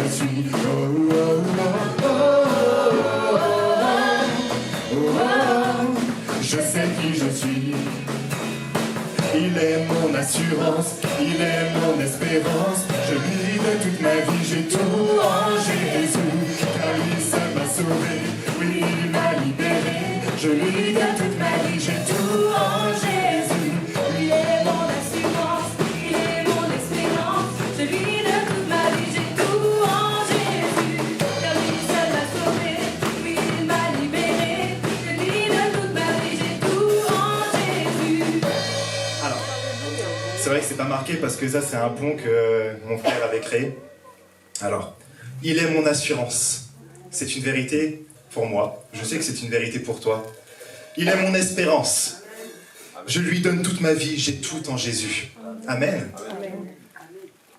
suis. Oh, oh, oh, oh, oh, oh. Je sais qui je suis. Il est mon assurance, il est mon espérance. Je lui donne toute ma vie, j'ai tout en Jésus. Car lui seul m'a sauvé, oui il m'a libéré. Je lui donne toute ma vie, j'ai tout en Jésus. Lui est mon assurance, il est mon espérance. Je lui donne toute ma vie, j'ai tout en Jésus. Car lui seul m'a sauvé, oui il m'a libéré. Je lui donne toute ma vie, j'ai tout en Jésus. Alors, c'est vrai que c'est pas marqué parce que ça c'est un pont que mon frère avait créé. Alors, il est mon assurance. C'est une vérité pour moi. Je sais que c'est une vérité pour toi. Il est mon espérance. Je lui donne toute ma vie, j'ai tout en Jésus. Amen.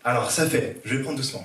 Alors ça fait, je vais prendre doucement.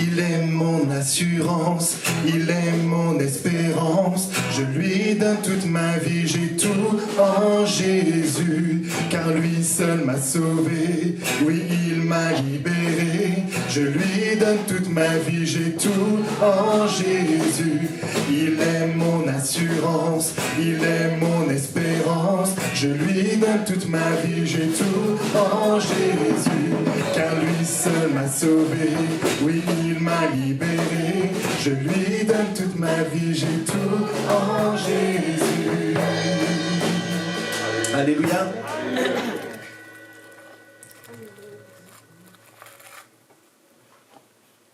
Il est mon assurance, il est mon espérance. Je lui donne toute ma vie, j'ai tout en Jésus. Car lui seul m'a sauvé, oui il m'a libéré. Je lui donne toute ma vie, j'ai tout en Jésus. Il est mon assurance, il est mon espérance. Je lui donne toute ma vie, j'ai tout en Jésus. Car lui seul m'a sauvé, oui il m'a libéré. Je lui donne toute ma vie, j'ai tout en Jésus. Alléluia.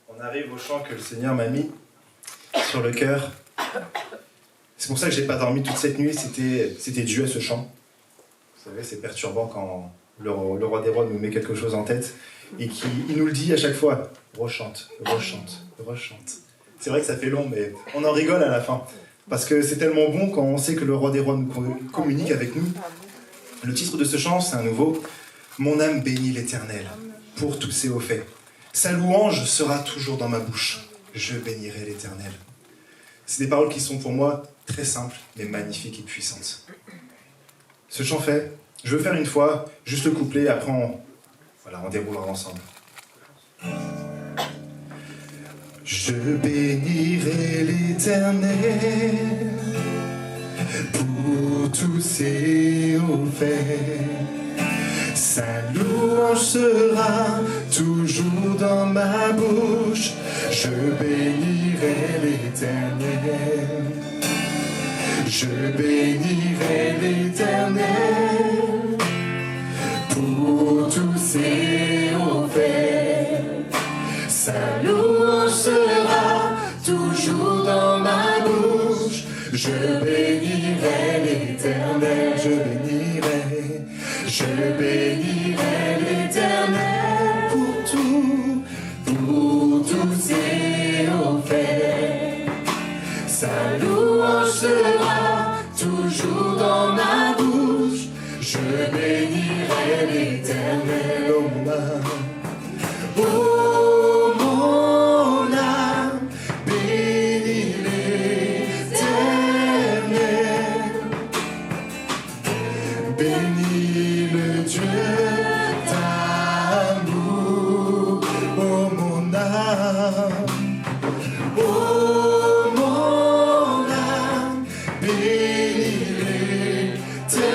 On arrive au chant que le Seigneur m'a mis sur le cœur. C'est pour ça que j'ai pas dormi toute cette nuit, c'était dû à ce chant. Vous savez, c'est perturbant quand le roi des rois nous met quelque chose en tête et il nous le dit à chaque fois. Rechante, rechante, rechante. C'est vrai que ça fait long, mais on en rigole à la fin. Parce que c'est tellement bon quand on sait que le roi des rois nous communique avec nous. Le titre de ce chant, c'est un nouveau. Mon âme bénit l'Éternel pour tous ses hauts faits. Sa louange sera toujours dans ma bouche. Je bénirai l'Éternel. C'est des paroles qui sont pour moi très simples, mais magnifiques et puissantes. Ce chant fait, je veux faire une fois, juste le couplet, après on déroulera ensemble. Je bénirai l'Éternel pour tous ses hauts faits. Sa louange sera toujours dans ma bouche. Je bénirai l'Éternel. Je bénirai l'Éternel pour tous ses hauts faits. Sa louange sera toujours dans ma bouche. Je bénirai l'Éternel, je bénirai l'Éternel pour tous ses hauts faits. Sa louange sera toujours dans ma bouche. Je bénirai l'Éternel, oh mon âme. Oh mon âme, bénis l'Éternel. Bénis le Dieu d'amour. Oh mon âme, oh mon âme, bénis l'Éternel.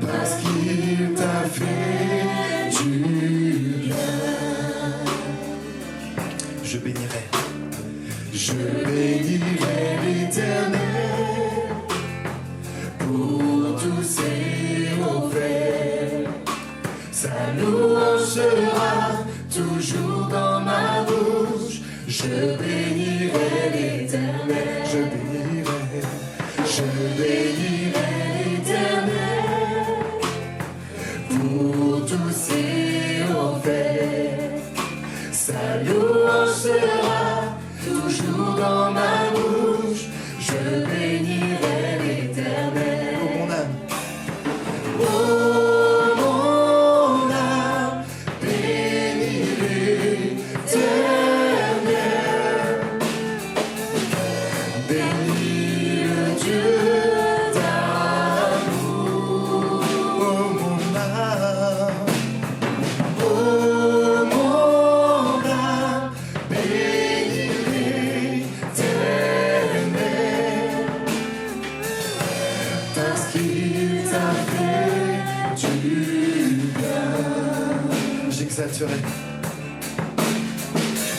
Parce qu'il t'a fait du bien. Je bénirai l'Éternel pour tous ses hauts faits. Sa louange sera toujours dans ma bouche. Je bénirai l'Éternel, je bénirai l'Éternel pour tous ses hauts faits. Sa louange sera toujours dans ma bouche. Je bénirai l'Éternel. Oh mon âme, oh mon âme, bénis l'Éternel. Bénis le Dieu d'amour. Oh mon âme, oh parce qu'il t'a fait du bien. J'exalterai.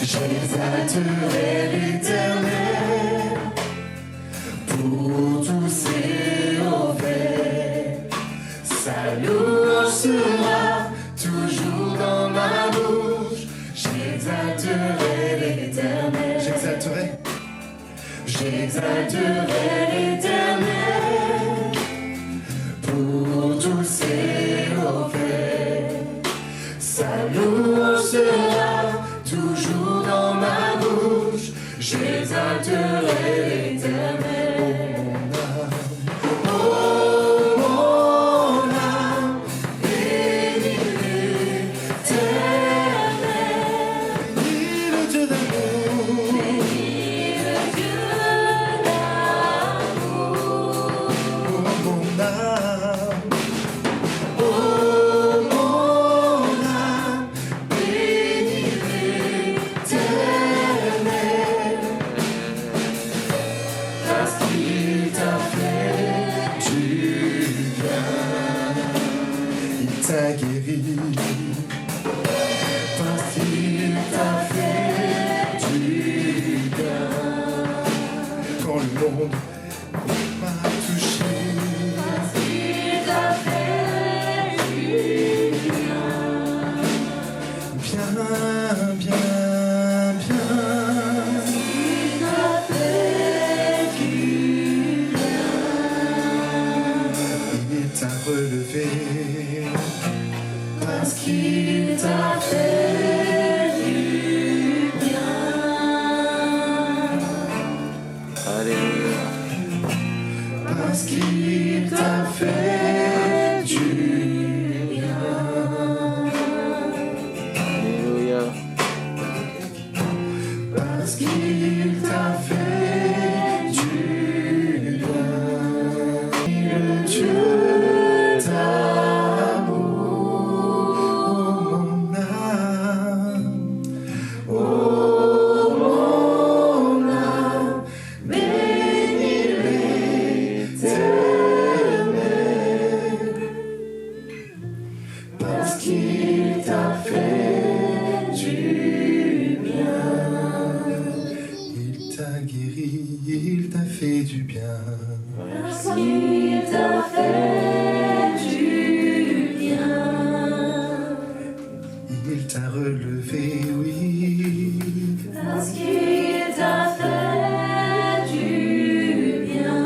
J'exalterai l'Éternel pour tous ses hauts faits. Sa louange sera toujours dans ma bouche. J'exalterai l'Éternel. J'exalterai. J'exalterai l'Éternel pour tous ses hauts faits. Sa louange sera toujours dans ma bouche. J'exalterai l'Éternel. Oh mon âme, bénis l'Éternel. Bénis le Dieu d'amour. Bénis le Dieu d'amour. Oh mon âme. Oh mon âme, bénis l'Éternel, parce qu'il t'a fait du bien. Il t'a guéri. Parce qu'il t'a fait du bien. Quand le monde m'a touché. Parce qu'il t'a fait du bien. Bien, bien, bien. Il t'a fait du bien. Il t'a relevé. Parce qu'il t'a fait du bien. Parce qu'il t'a fait du bien. Parce qu'il t'a fait du bien. Le Dieu d'amour. Oh mon âme. Oh mon âme, bénis l'Éternel, parce qu'il t'a fait du bien. Il t'a guéri. Il t'a fait du bien. Parce qu'il t'a fait du bien. Il t'a relevé, oui. Parce qu'il t'a fait du bien.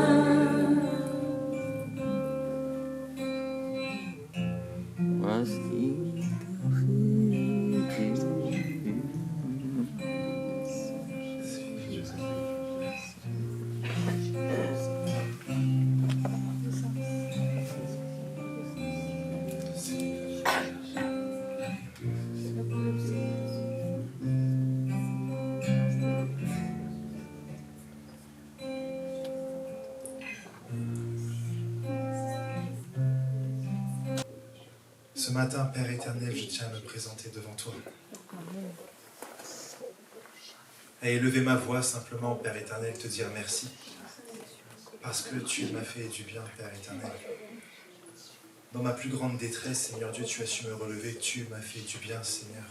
Ce matin, Père éternel, je tiens à me présenter devant toi. Et élever ma voix simplement, Père éternel, te dire merci. Parce que tu m'as fait du bien, Père éternel. Dans ma plus grande détresse, Seigneur Dieu, tu as su me relever, tu m'as fait du bien, Seigneur.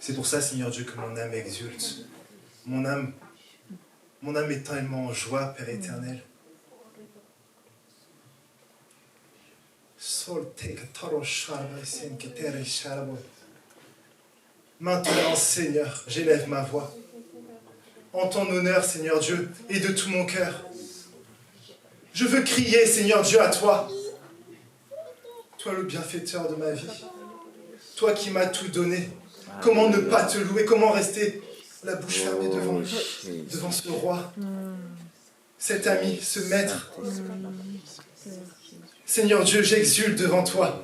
C'est pour ça, Seigneur Dieu, que mon âme exulte. Mon âme est tellement en joie, Père éternel. Maintenant, Seigneur, j'élève ma voix. En ton honneur, Seigneur Dieu, et de tout mon cœur. Je veux crier, Seigneur Dieu, à toi. Toi, le bienfaiteur de ma vie. Toi qui m'as tout donné. Comment ne pas te louer? Comment rester la bouche fermée devant ce roi, cet ami, ce maître? Seigneur Dieu, j'exulte devant toi.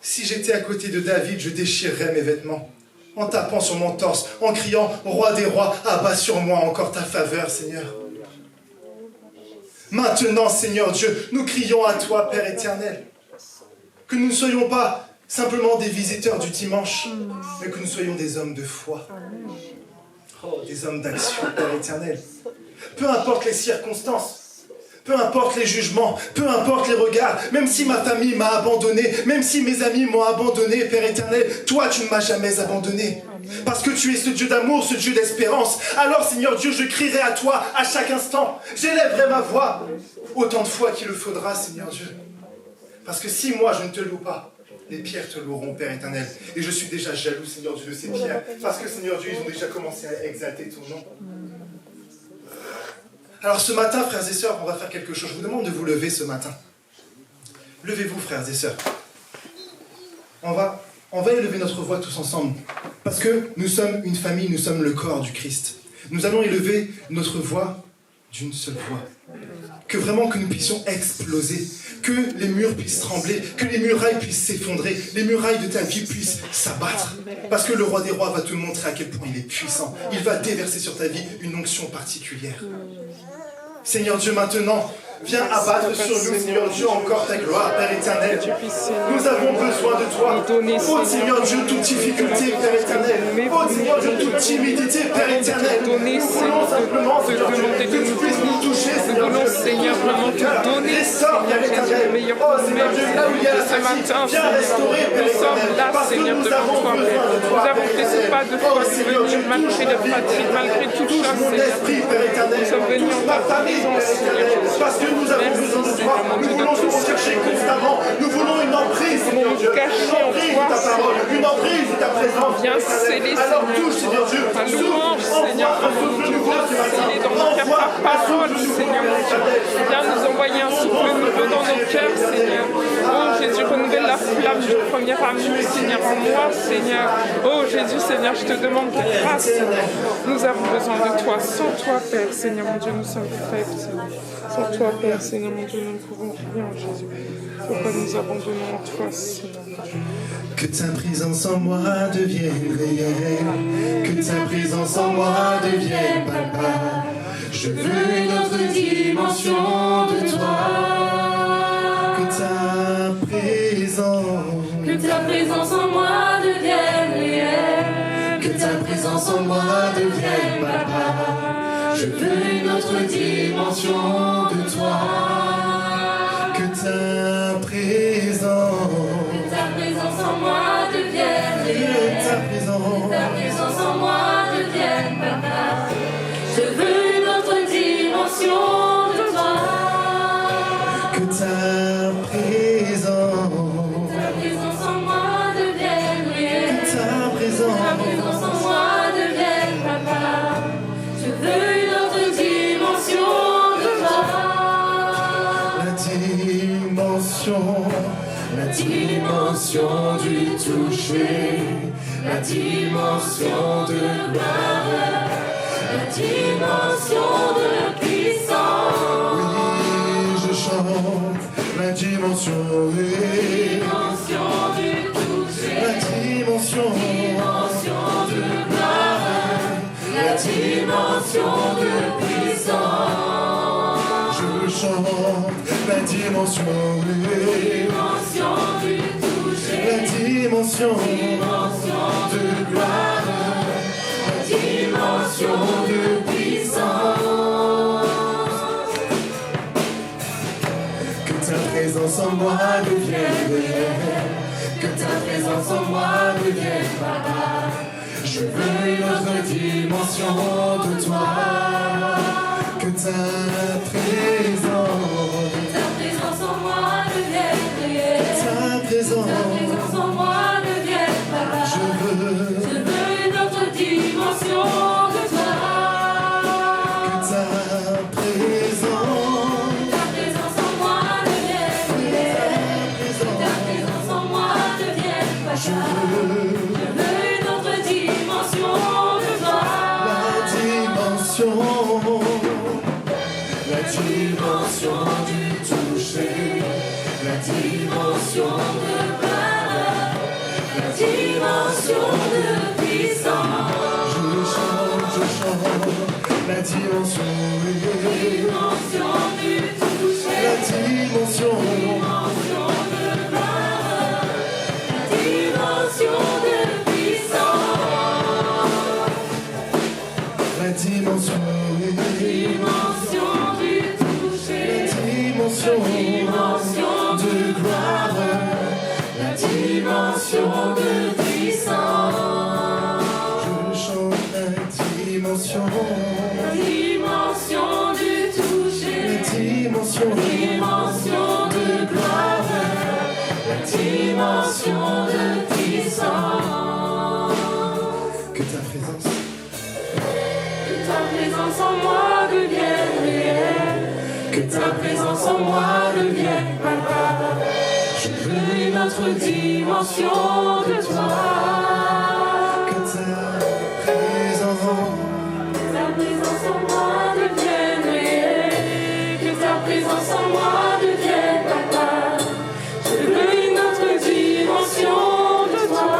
Si j'étais à côté de David, je déchirerais mes vêtements, en tapant sur mon torse, en criant « Roi des rois, abat sur moi encore ta faveur, Seigneur ». Maintenant, Seigneur Dieu, nous crions à toi, Père éternel, que nous ne soyons pas simplement des visiteurs du dimanche, mais que nous soyons des hommes de foi, des hommes d'action, Père éternel. Peu importe les circonstances. Peu importe les jugements, peu importe les regards, même si ma famille m'a abandonné, même si mes amis m'ont abandonné, Père éternel, toi tu ne m'as jamais abandonné. Parce que tu es ce Dieu d'amour, ce Dieu d'espérance. Alors Seigneur Dieu, je crierai à toi à chaque instant. J'élèverai ma voix autant de fois qu'il le faudra, Seigneur Dieu. Parce que si moi je ne te loue pas, les pierres te loueront, Père éternel. Et je suis déjà jaloux, Seigneur Dieu, de ces pierres. Parce que Seigneur Dieu, ils ont déjà commencé à exalter ton nom. Alors ce matin, frères et sœurs, on va faire quelque chose. Je vous demande de vous lever ce matin. Levez-vous, frères et sœurs. On va élever notre voix tous ensemble. Parce que nous sommes une famille, nous sommes le corps du Christ. Nous allons élever notre voix d'une seule voix. Que vraiment que nous puissions exploser. Que les murs puissent trembler. Que les murailles puissent s'effondrer. Les murailles de ta vie puissent s'abattre. Parce que le roi des rois va te montrer à quel point il est puissant. Il va déverser sur ta vie une onction particulière. Seigneur Dieu, maintenant, viens abattre sur nous, Seigneur Dieu, encore ta gloire, Père éternel. Nous avons besoin de toi. Oh Seigneur Dieu, toute difficulté, Père éternel. Oh Seigneur Dieu, toute timidité, Père éternel. Nous voulons simplement, Seigneur Dieu, que tu puisses nous toucher, Seigneur Dieu. Seigneur, vraiment te donner, Restaure, Père éternel. Oh Seigneur Dieu, là où il y a la fatigue, viens restaurer, Père éternel. Parce que nous avons besoin de toi. Nous avons fait ce pas de foi, Seigneur Dieu, malgré les fatigues, malgré toute touche chose, mon esprit, Père éternel. Nous sommes venus en Ma famille, Père éternel. Parce que nous avons besoin de toi. Nous voulons te chercher constamment. Nous voulons une emprise, Seigneur Dieu. Une emprise de ta parole. Une emprise de ta présence. Viens sceller, Alors touche, Seigneur Dieu. ta louange, Seigneur, Envoie un souffle nouveau ce matin. sceller dans nos cœurs ta parole, Seigneur. Viens nous envoyer un souffle nouveau dans nos cœurs, Seigneur. Oh Jésus, renouvelle la flamme du premier amour, Seigneur, en moi, Seigneur. Oh Jésus, Seigneur, je te demande ta grâce, Seigneur. Nous avons besoin de toi. Sans toi, Père, Seigneur, mon Dieu, nous sommes faibles, Seigneur. Sans toi, Père, Seigneur, mon Dieu, nous ne pouvons rien, Jésus. Pourquoi nous abandonnons en toi, Seigneur, mon Dieu. Que ta présence en moi devienne réelle, que ta présence en moi devienne palpable. Je veux une autre dimension de toi. Que ta présence en moi devienne réelle. Que ta présence en moi devienne palpable. Je veux une autre dimension de toi. Que ta présence en moi devienne réelle. Que ta présence en moi devienne papa. Je veux une autre dimension de toi. Que ta présence en moi devienne réelle. ta présence en moi devienne papa. Je veux une autre dimension de toi. La dimension du toucher, la dimension de gloire, la dimension de puissance. Oui, je chante la dimension, du toucher, la dimension de gloire, la dimension de puissance. Je chante la dimension, du toucher, la dimension de gloire, la dimension de puissance. Que ta présence en moi devienne réelle, que ta présence en moi devienne papa. Je veux une autre dimension de toi. Que ta présence en moi devienne réelle. ta présence en moi devienne papa. Je veux une autre dimension de toi. que ta présence en moi devienne réelle. Ta présence en moi devienne papa. Je veux une autre dimension de toi. la dimension du toucher, la dimension de gloire, la dimension de puissance. je chante la dimension du toucher, la dimension de gloire, la dimension de puissance. la dimension dimension de gloire, la dimension de puissance. Je chante la dimension du toucher, la dimension de gloire, la dimension de puissance. que ta présence en moi devienne réelle, que ta présence en moi devienne palpable. Je veux une autre dimension de toi. que ta présence En moi devienne réelle, que ta présence en moi devienne palpable. Je veux une autre dimension de toi.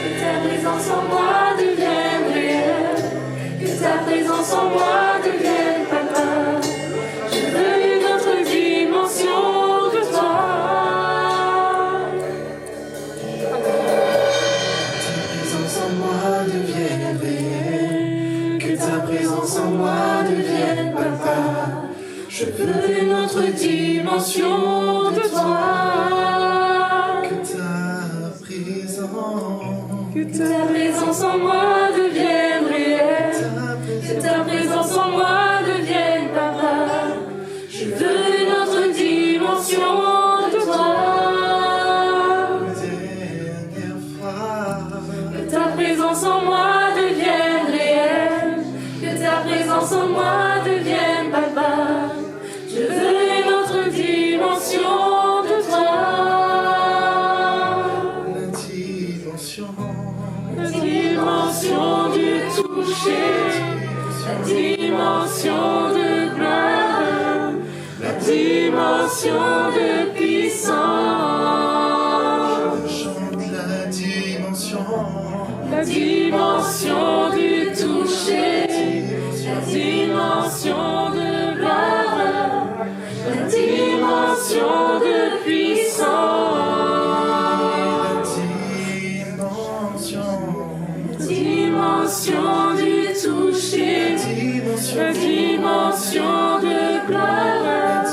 Que ta présence en moi devienne réelle, que ta présence en moi devienne palpable. Je veux une autre dimension de toi. que ta présence en moi devienne palpable. Je veux une autre dimension de toi. Que ta présence en moi devienne réelle. Que ta présence en moi devienne palpable. Je veux une autre dimension de toi. Que ta présence en moi devienne réelle. Que ta présence en moi devienne palpable. Je veux une autre dimension de toi. La dimension du toucher, la dimension de gloire, la dimension de puissance. Je chante La dimension du toucher, la dimension de gloire, la dimension de puissance. Dimension du toucher, la dimension de gloire,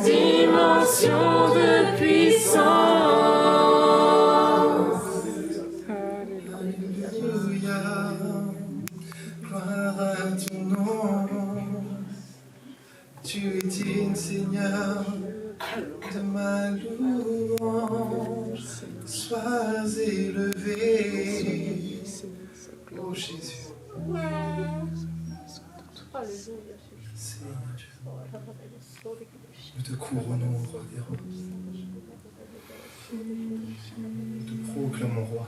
dimension de puissance. Alléluia, gloire à ton nom. Tu es digne, Seigneur, de ma louange. Sois élevé, oh Jésus. Seigneur, nous te couronnons, roi des rois. Nous te proclamons, roi.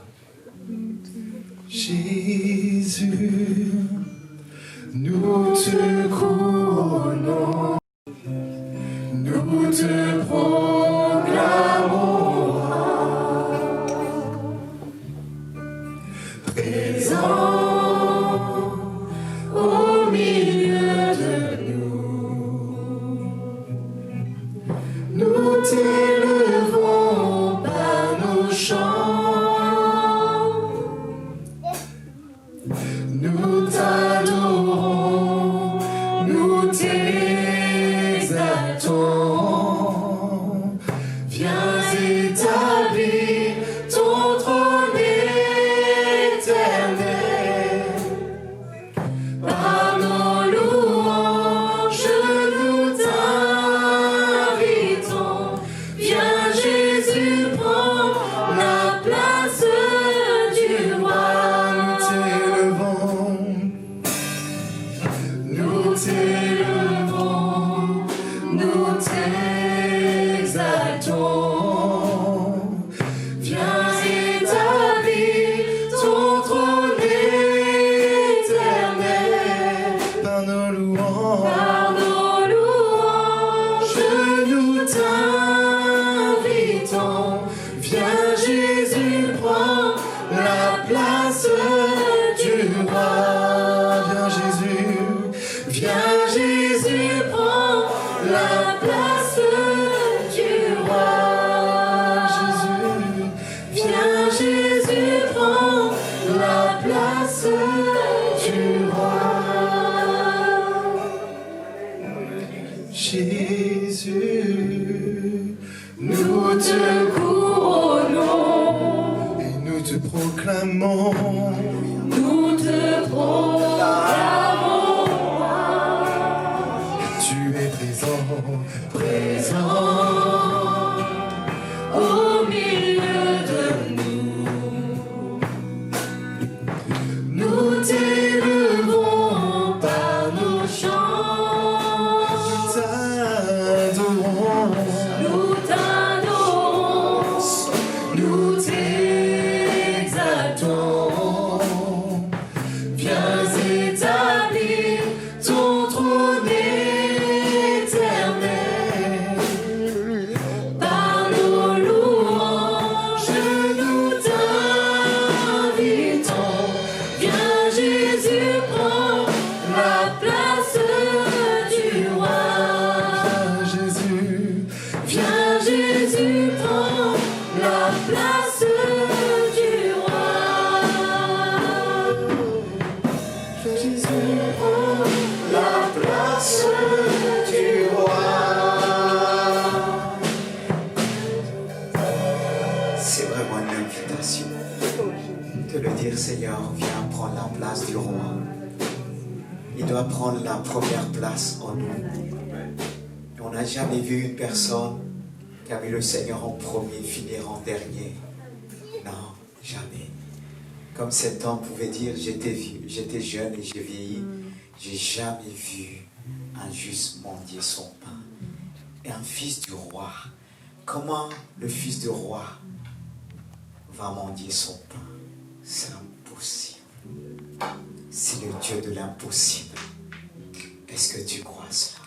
Jésus, nous te couronnons, nous te proclamons, présent au milieu de nous t'élevons par nos chants, nous t'adorons, nous t'exaltons. Viens établir ton trône éternel. Par nos louanges, nous t'invitons. Viens Jésus, prends la place du roi. Nous t'élevons, nous t'exaltons. Viens établir ton trône éternel. Par nos louanges, nous t'invitons. Viens Jésus, prends la place du roi. Viens Jésus, prends la place du roi. Viens Jésus, prends la place du roi. Jésus, Nous te couronnons, et nous te proclamons. nous te proclamons. Tu es présent, Présent au milieu de nous, nous t'élevons par nos chants, t'adorons. nous t'adorons, nous t'exaltons. Viens établir ton trône éternel. Par nos louanges, nous t'invitons. Viens Jésus, prends la place du roi. Jésus, Viens Jésus, prends la place du roi. Jésus, Prends la place du roi. C'est vraiment une invitation de le dire, Seigneur, viens prendre la place du roi. Il doit prendre la première place en nous. Et on n'a jamais vu une personne qui a mis le Seigneur en premier, finir en dernier. Non, jamais. Comme cet homme pouvait dire, j'étais vieux, j'étais jeune et j'ai vieilli, j'ai jamais vu un juste mendier son pain. Et un fils du roi, comment le fils du roi va mendier son pain? C'est impossible. C'est le Dieu de l'impossible. Est-ce que tu crois cela?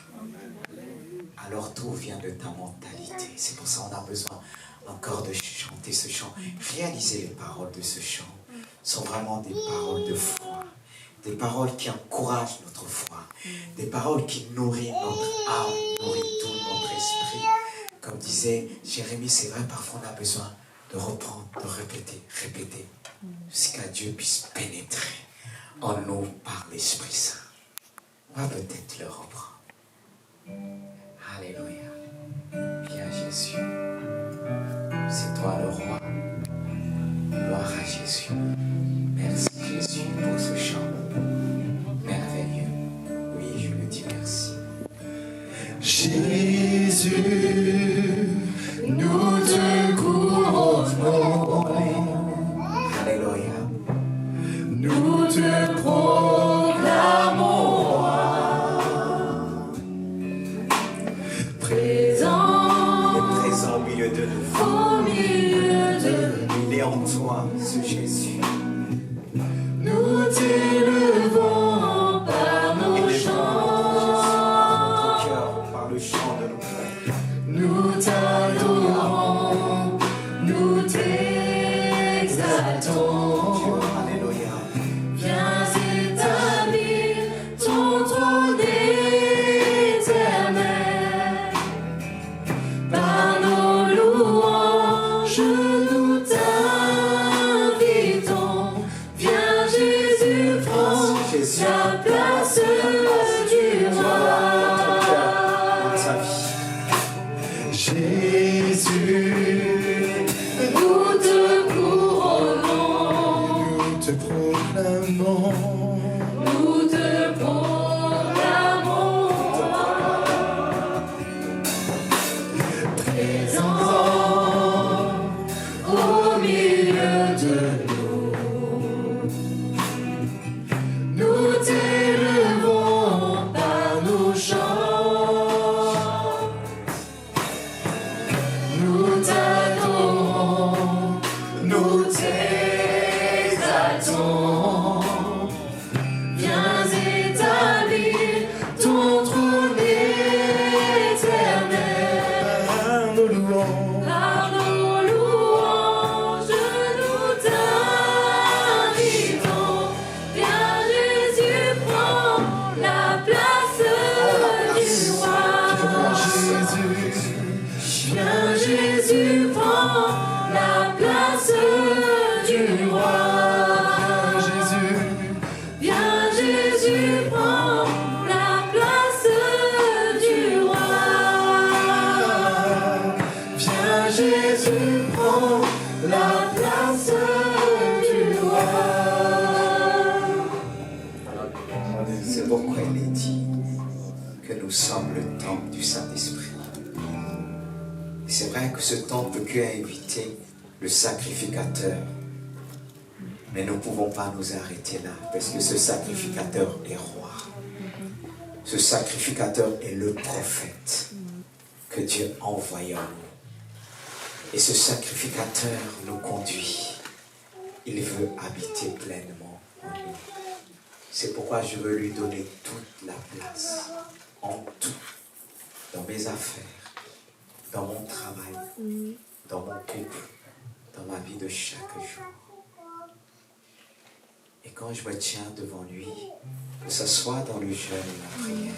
Alors tout vient de ta mentalité. C'est pour ça qu'on a besoin encore de chanter ce chant. Réaliser les paroles de ce chant sont vraiment des paroles de foi. Des paroles qui encouragent notre foi. Des paroles qui nourrissent notre âme, nourrissent tout notre esprit. Comme disait Jérémie, c'est vrai, parfois on a besoin de reprendre, de répéter, jusqu'à Dieu puisse pénétrer en nous par l'Esprit Saint. On va peut-être le reprendre. Alléluia. Viens Jésus. C'est toi le roi. Gloire à Jésus. Merci Jésus pour ce chant merveilleux. Oui, je le dis merci. Jésus, nous te couronnons. Alléluia. Nous te proclamons roi. Présent Il est présent au milieu de nous. au milieu de nous, Il est en toi, ce Jésus. nous t'élevons par nos Élève chants. notre cœur par le chant de nos frères. Nous t'adorons, nous t'exaltons. Alléluia. Viens établir ton trône éternel. Par nos louanges, nous t'invitons. Viens Jésus, prends Jésus. la place du roi. Ton cœur dans sa vie. Jésus, Nous te couronnons, nous te proclamons. nous te proclamons. Présent au milieu de nous, nous t'élevons par nos chants. Nous t'adorons, nous t'exaltons. Viens établir ton trône éternel. Par nos louanges, Par nos louanges, nous t'invitons. Viens Jésus, prends la place du roi. Jésus, Viens Jésus, prends la place du roi. Jésus, Viens Jésus, prends la place du roi. C'est pourquoi il est dit que nous sommes le temple du Saint-Esprit. C'est vrai que ce temple peut éviter le sacrificateur. Mais nous ne pouvons pas nous arrêter là, parce que ce sacrificateur est roi. Ce sacrificateur est le prophète que Dieu a envoyé en nous. Et ce sacrificateur nous conduit. Il veut habiter pleinement en nous. C'est pourquoi je veux lui donner toute la place, en tout, dans mes affaires, dans mon travail, dans mon couple, dans ma vie de chaque jour. Et quand je me tiens devant lui, que ce soit dans le jeûne ou la prière,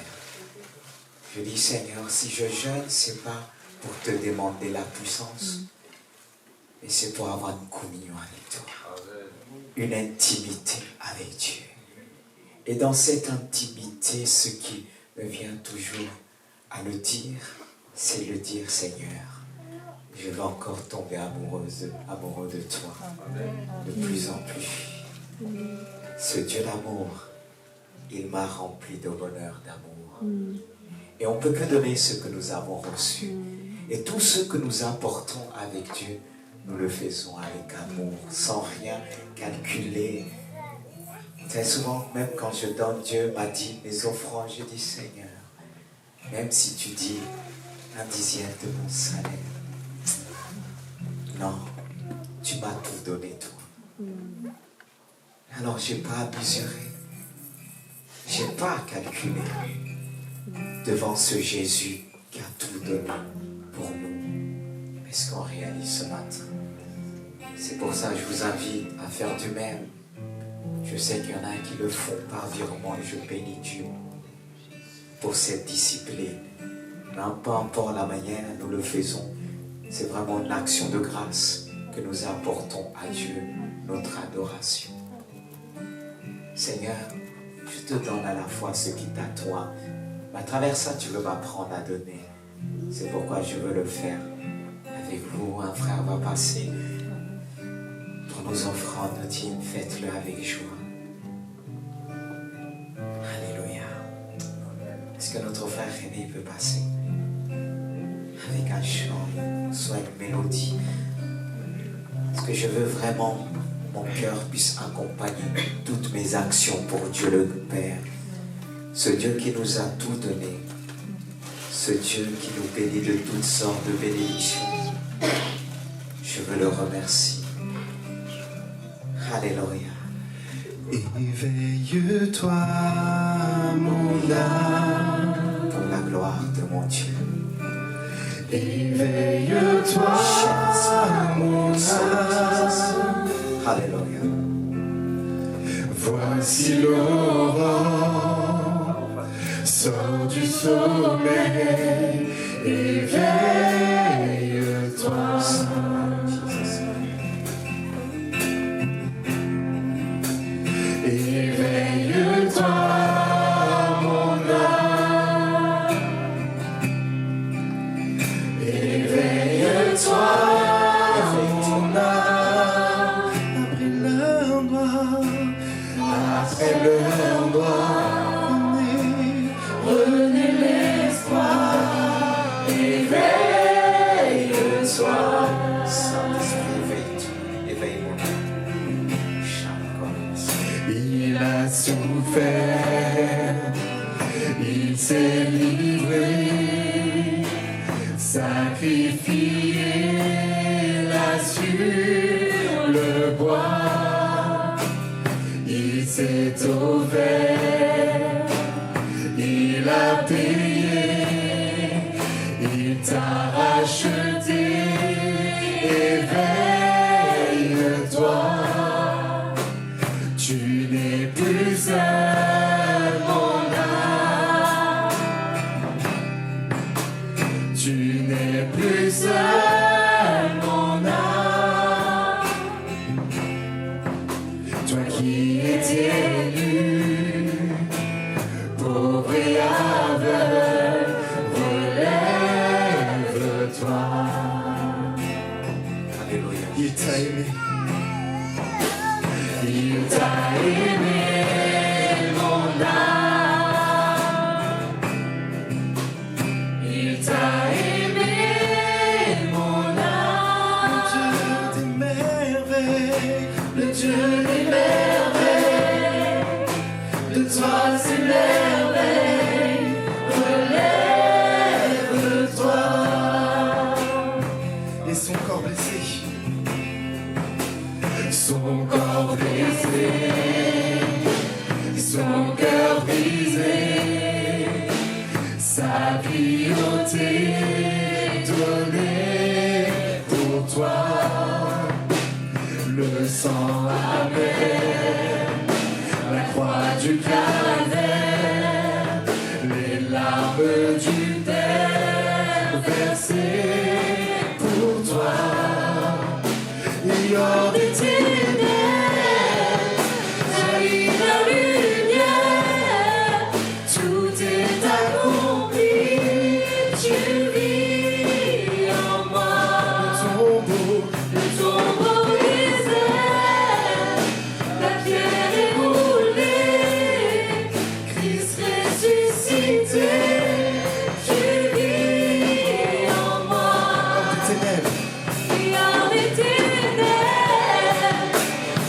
je dis Seigneur, si je jeûne, c'est pas pour te demander la puissance, mais c'est pour avoir une communion avec toi, une intimité avec Dieu. Et dans cette intimité, ce qui me vient toujours à le dire, c'est le dire Seigneur, je veux encore tomber amoureux de toi, de plus en plus. Ce Dieu d'amour, il m'a rempli de bonheur d'amour. Et on ne peut que donner ce que nous avons reçu. Et tout ce que nous apportons avec Dieu, nous le faisons avec amour, sans rien calculer. Très souvent, même quand je donne, Dieu m'a dit mes offrandes, je dis Seigneur, même si tu dis 1/10 de mon salaire, non, tu m'as tout donné toi. Alors je n'ai pas mesuré, je n'ai pas calculé devant ce Jésus qui a tout donné pour nous. Est-ce qu'on réalise ce matin? C'est pour ça que je vous invite à faire du même. Je sais qu'il y en a qui le font par virement et je bénis Dieu pour cette discipline. Mais peu importe la manière dont nous le faisons, c'est vraiment une action de grâce que nous apportons à Dieu, notre adoration. Seigneur, je te donne à la fois ce qui est à toi. Mais à travers ça, tu veux m'apprendre à donner. C'est pourquoi je veux le faire avec vous. Un frère va passer pour nos offrandes. Dit, faites-le avec joie. Alléluia. Est-ce que notre frère René peut passer avec un chant, soit une mélodie? Parce que je veux vraiment mon cœur puisse accompagner toutes mes actions pour Dieu le Père. Ce Dieu qui nous a tout donné. Ce Dieu qui nous bénit de toutes sortes de bénédictions. Je veux le remercier. Alléluia. Éveille-toi, mon âme, Pour la gloire de mon Dieu. éveille-toi, mon âme. Alléluia. Voici l'aurore, sors du sommeil, éveille-toi. Éveille-toi, mon âme. Éveille-toi, mon âme. Après l'heure noire, renais l'espoir. Éveille-toi. Saint-Esprit, éveille mon âme. Il a souffert, il s'est livré, sacrifié là sur le bois. Il s'est ouvert, il a payé, il t'a racheté. Éveille-toi. Tu n'es plus seul, mon âme. Tu n'es plus seul, mon âme. Toi qui étais élu, pauvre et aveugle, ces merveilles, relève-toi. Et son corps blessé, Son corps blessé, son cœur brisé, sa vie ôtée, donnée pour toi. Le sang amer, la croix du calvaire, les larmes du Père versées pour toi. Hors des ténèbres, jaillit la lumière, tout est accompli, tu vis en moi. Le tombeau désert, la pierre est roulée, Christ ressuscité, tu vis en moi. hors des ténèbres, Hors des ténèbres,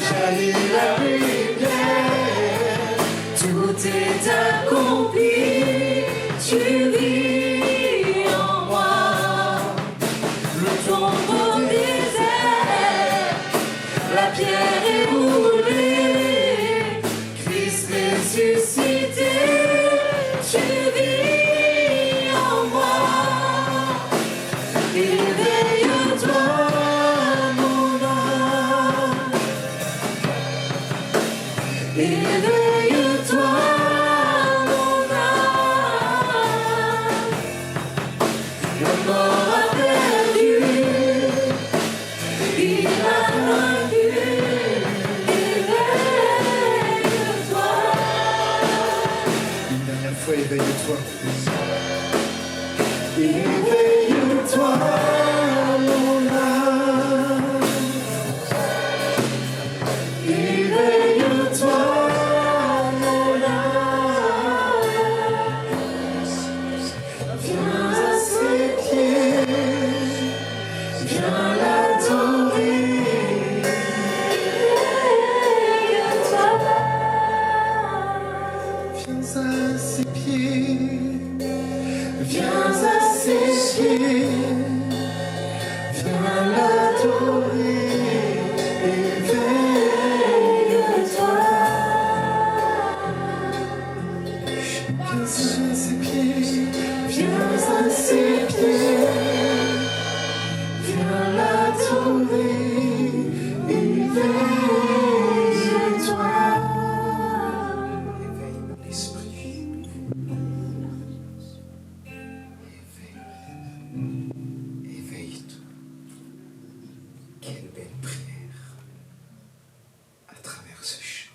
jaillit la lumière, tout est accompli, tu vis en moi. Le tombeau désert, la pierre est roulée, Christ ressuscité, tu vis en moi. Éveille-toi, mon âme. Éveille-toi, mon âme. La mort a perdu, il a vaincu. Éveille-toi. une dernière fois, éveille-toi. Éveille-toi, mon âme. Éveille-toi, mon âme. Viens à ses pieds, viens l'adorer. Éveille-toi. Viens à ses pieds, Viens à ses pieds, viens l'adorer, éveille-toi. viens à ses pieds, Viens à ses pieds, viens l'adorer, éveille-toi. Éveille mon esprit. Éveille-toi. Quelle belle prière à travers ce chant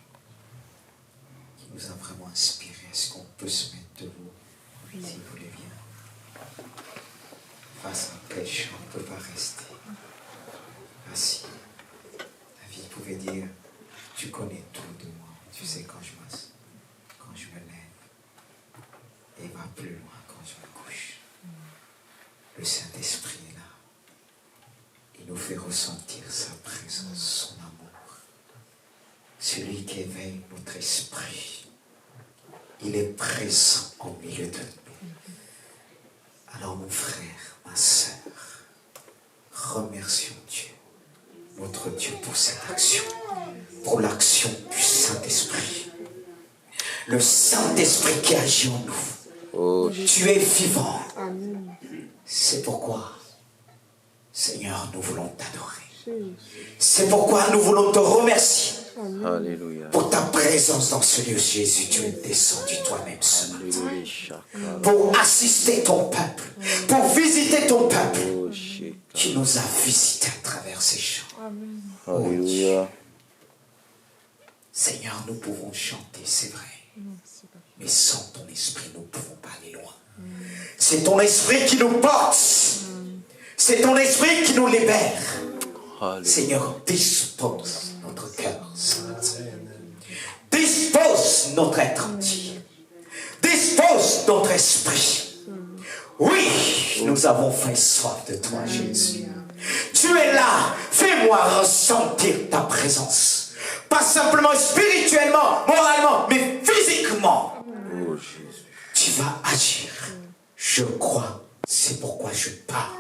qui nous a vraiment inspiré. Est-ce qu'on peut se mettre debout, si vous voulez bien? Face à un tel chant, on ne peut pas rester assis. David pouvait dire, tu connais tout de moi. Tu sais quand je me lève, et va plus loin quand je me couche. Le Saint-Esprit est là. Il nous fait ressentir sa présence, son amour. Celui qui éveille notre esprit, il est présent au milieu de nous. Alors mon frère, ma sœur, remercions Dieu, notre Dieu, pour cette action, pour l'action du Saint-Esprit. Le Saint-Esprit qui agit en nous. Tu es vivant. C'est pourquoi, Seigneur, nous voulons t'adorer. C'est pourquoi nous voulons te remercier. Alléluia. Pour ta présence dans ce lieu, Jésus, tu es descendu toi-même ce matin. Pour assister ton peuple, pour visiter ton peuple. Tu nous as visités à travers ces chants. Alléluia. Seigneur, nous pouvons chanter, c'est vrai. Mais sans ton esprit, nous ne pouvons pas aller loin. C'est ton esprit qui nous porte. C'est ton esprit qui nous libère. Alléluia. Seigneur, dispose notre cœur ce matin. Dispose notre être entier. Dispose notre esprit. Oui, nous avons faim soif de toi, Jésus. Tu es là. Fais-moi ressentir ta présence. Pas simplement spirituellement, moralement, mais physiquement. Tu vas agir. Je crois, c'est pourquoi je parle.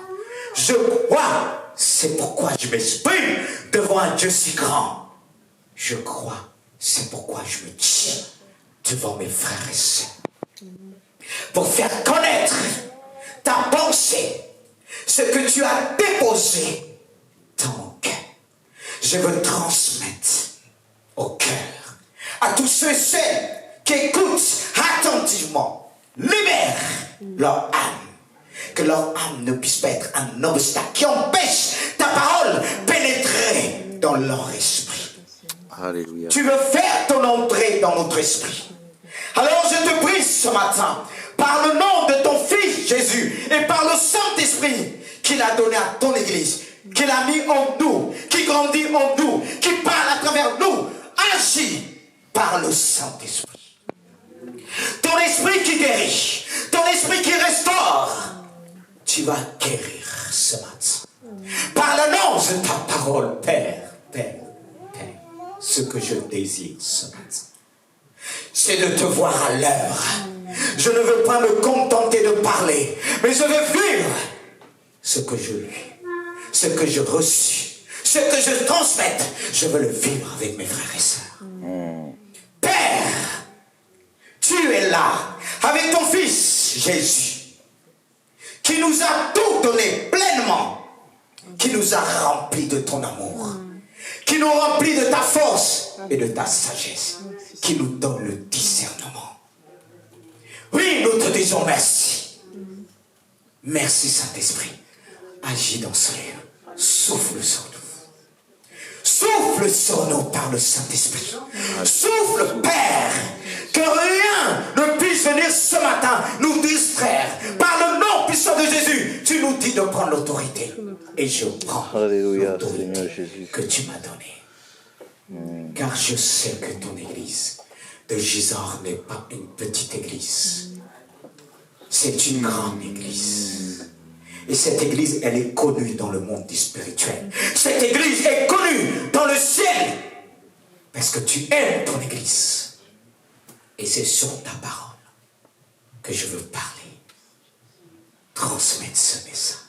Je crois, c'est pourquoi je m'exprime devant un Dieu si grand. Je crois, c'est pourquoi je me tiens devant mes frères et sœurs. Pour faire connaître ta pensée, ce que tu as déposé dans mon cœur. Je veux transmettre au cœur à tous ceux et celles qui écoutent attentivement. Libère leur âme. Que leur âme ne puisse pas être un obstacle qui empêche ta parole pénétrer dans leur esprit. Alléluia. Tu veux faire ton entrée dans notre esprit. Alors je te prie ce matin, par le nom de ton Fils Jésus et par le Saint-Esprit qu'il a donné à ton Église, qu'il a mis en nous, qui grandit en nous, qui parle à travers nous, agis par le Saint-Esprit. Ton esprit qui guérit, ton esprit qui restaure, tu vas guérir ce matin. Par le nom de ta parole, Père, Père, Père, ce que je désire ce matin, c'est de te voir à l'heure. Je ne veux pas me contenter de parler, mais je veux vivre ce que je lis, ce que je reçus, ce que je transmette. Je veux le vivre avec mes frères et sœurs. Père, tu es là avec ton Fils Jésus, qui nous a tout donné pleinement, qui nous a remplis de ton amour, qui nous remplit de ta force et de ta sagesse, qui nous donne le discernement. Oui, nous te disons merci. Merci Saint-Esprit. Agis dans ce lieu. Souffle sur nous. Souffle sur nous par le Saint-Esprit. Souffle, Père, que rien ne puisse venir ce matin nous distraire. Par le nom puissant de Jésus, tu nous dis de prendre l'autorité. Et je prends Alléluia, l'autorité Seigneur Jésus. que tu m'as donnée. Car je sais que ton église de Gisors n'est pas une petite église. C'est une grande église. Et cette église, elle est connue dans le monde du spirituel. Cette église est connue dans le ciel. Parce que tu aimes ton église. Et c'est sur ta parole que je veux parler. Transmettre ce message.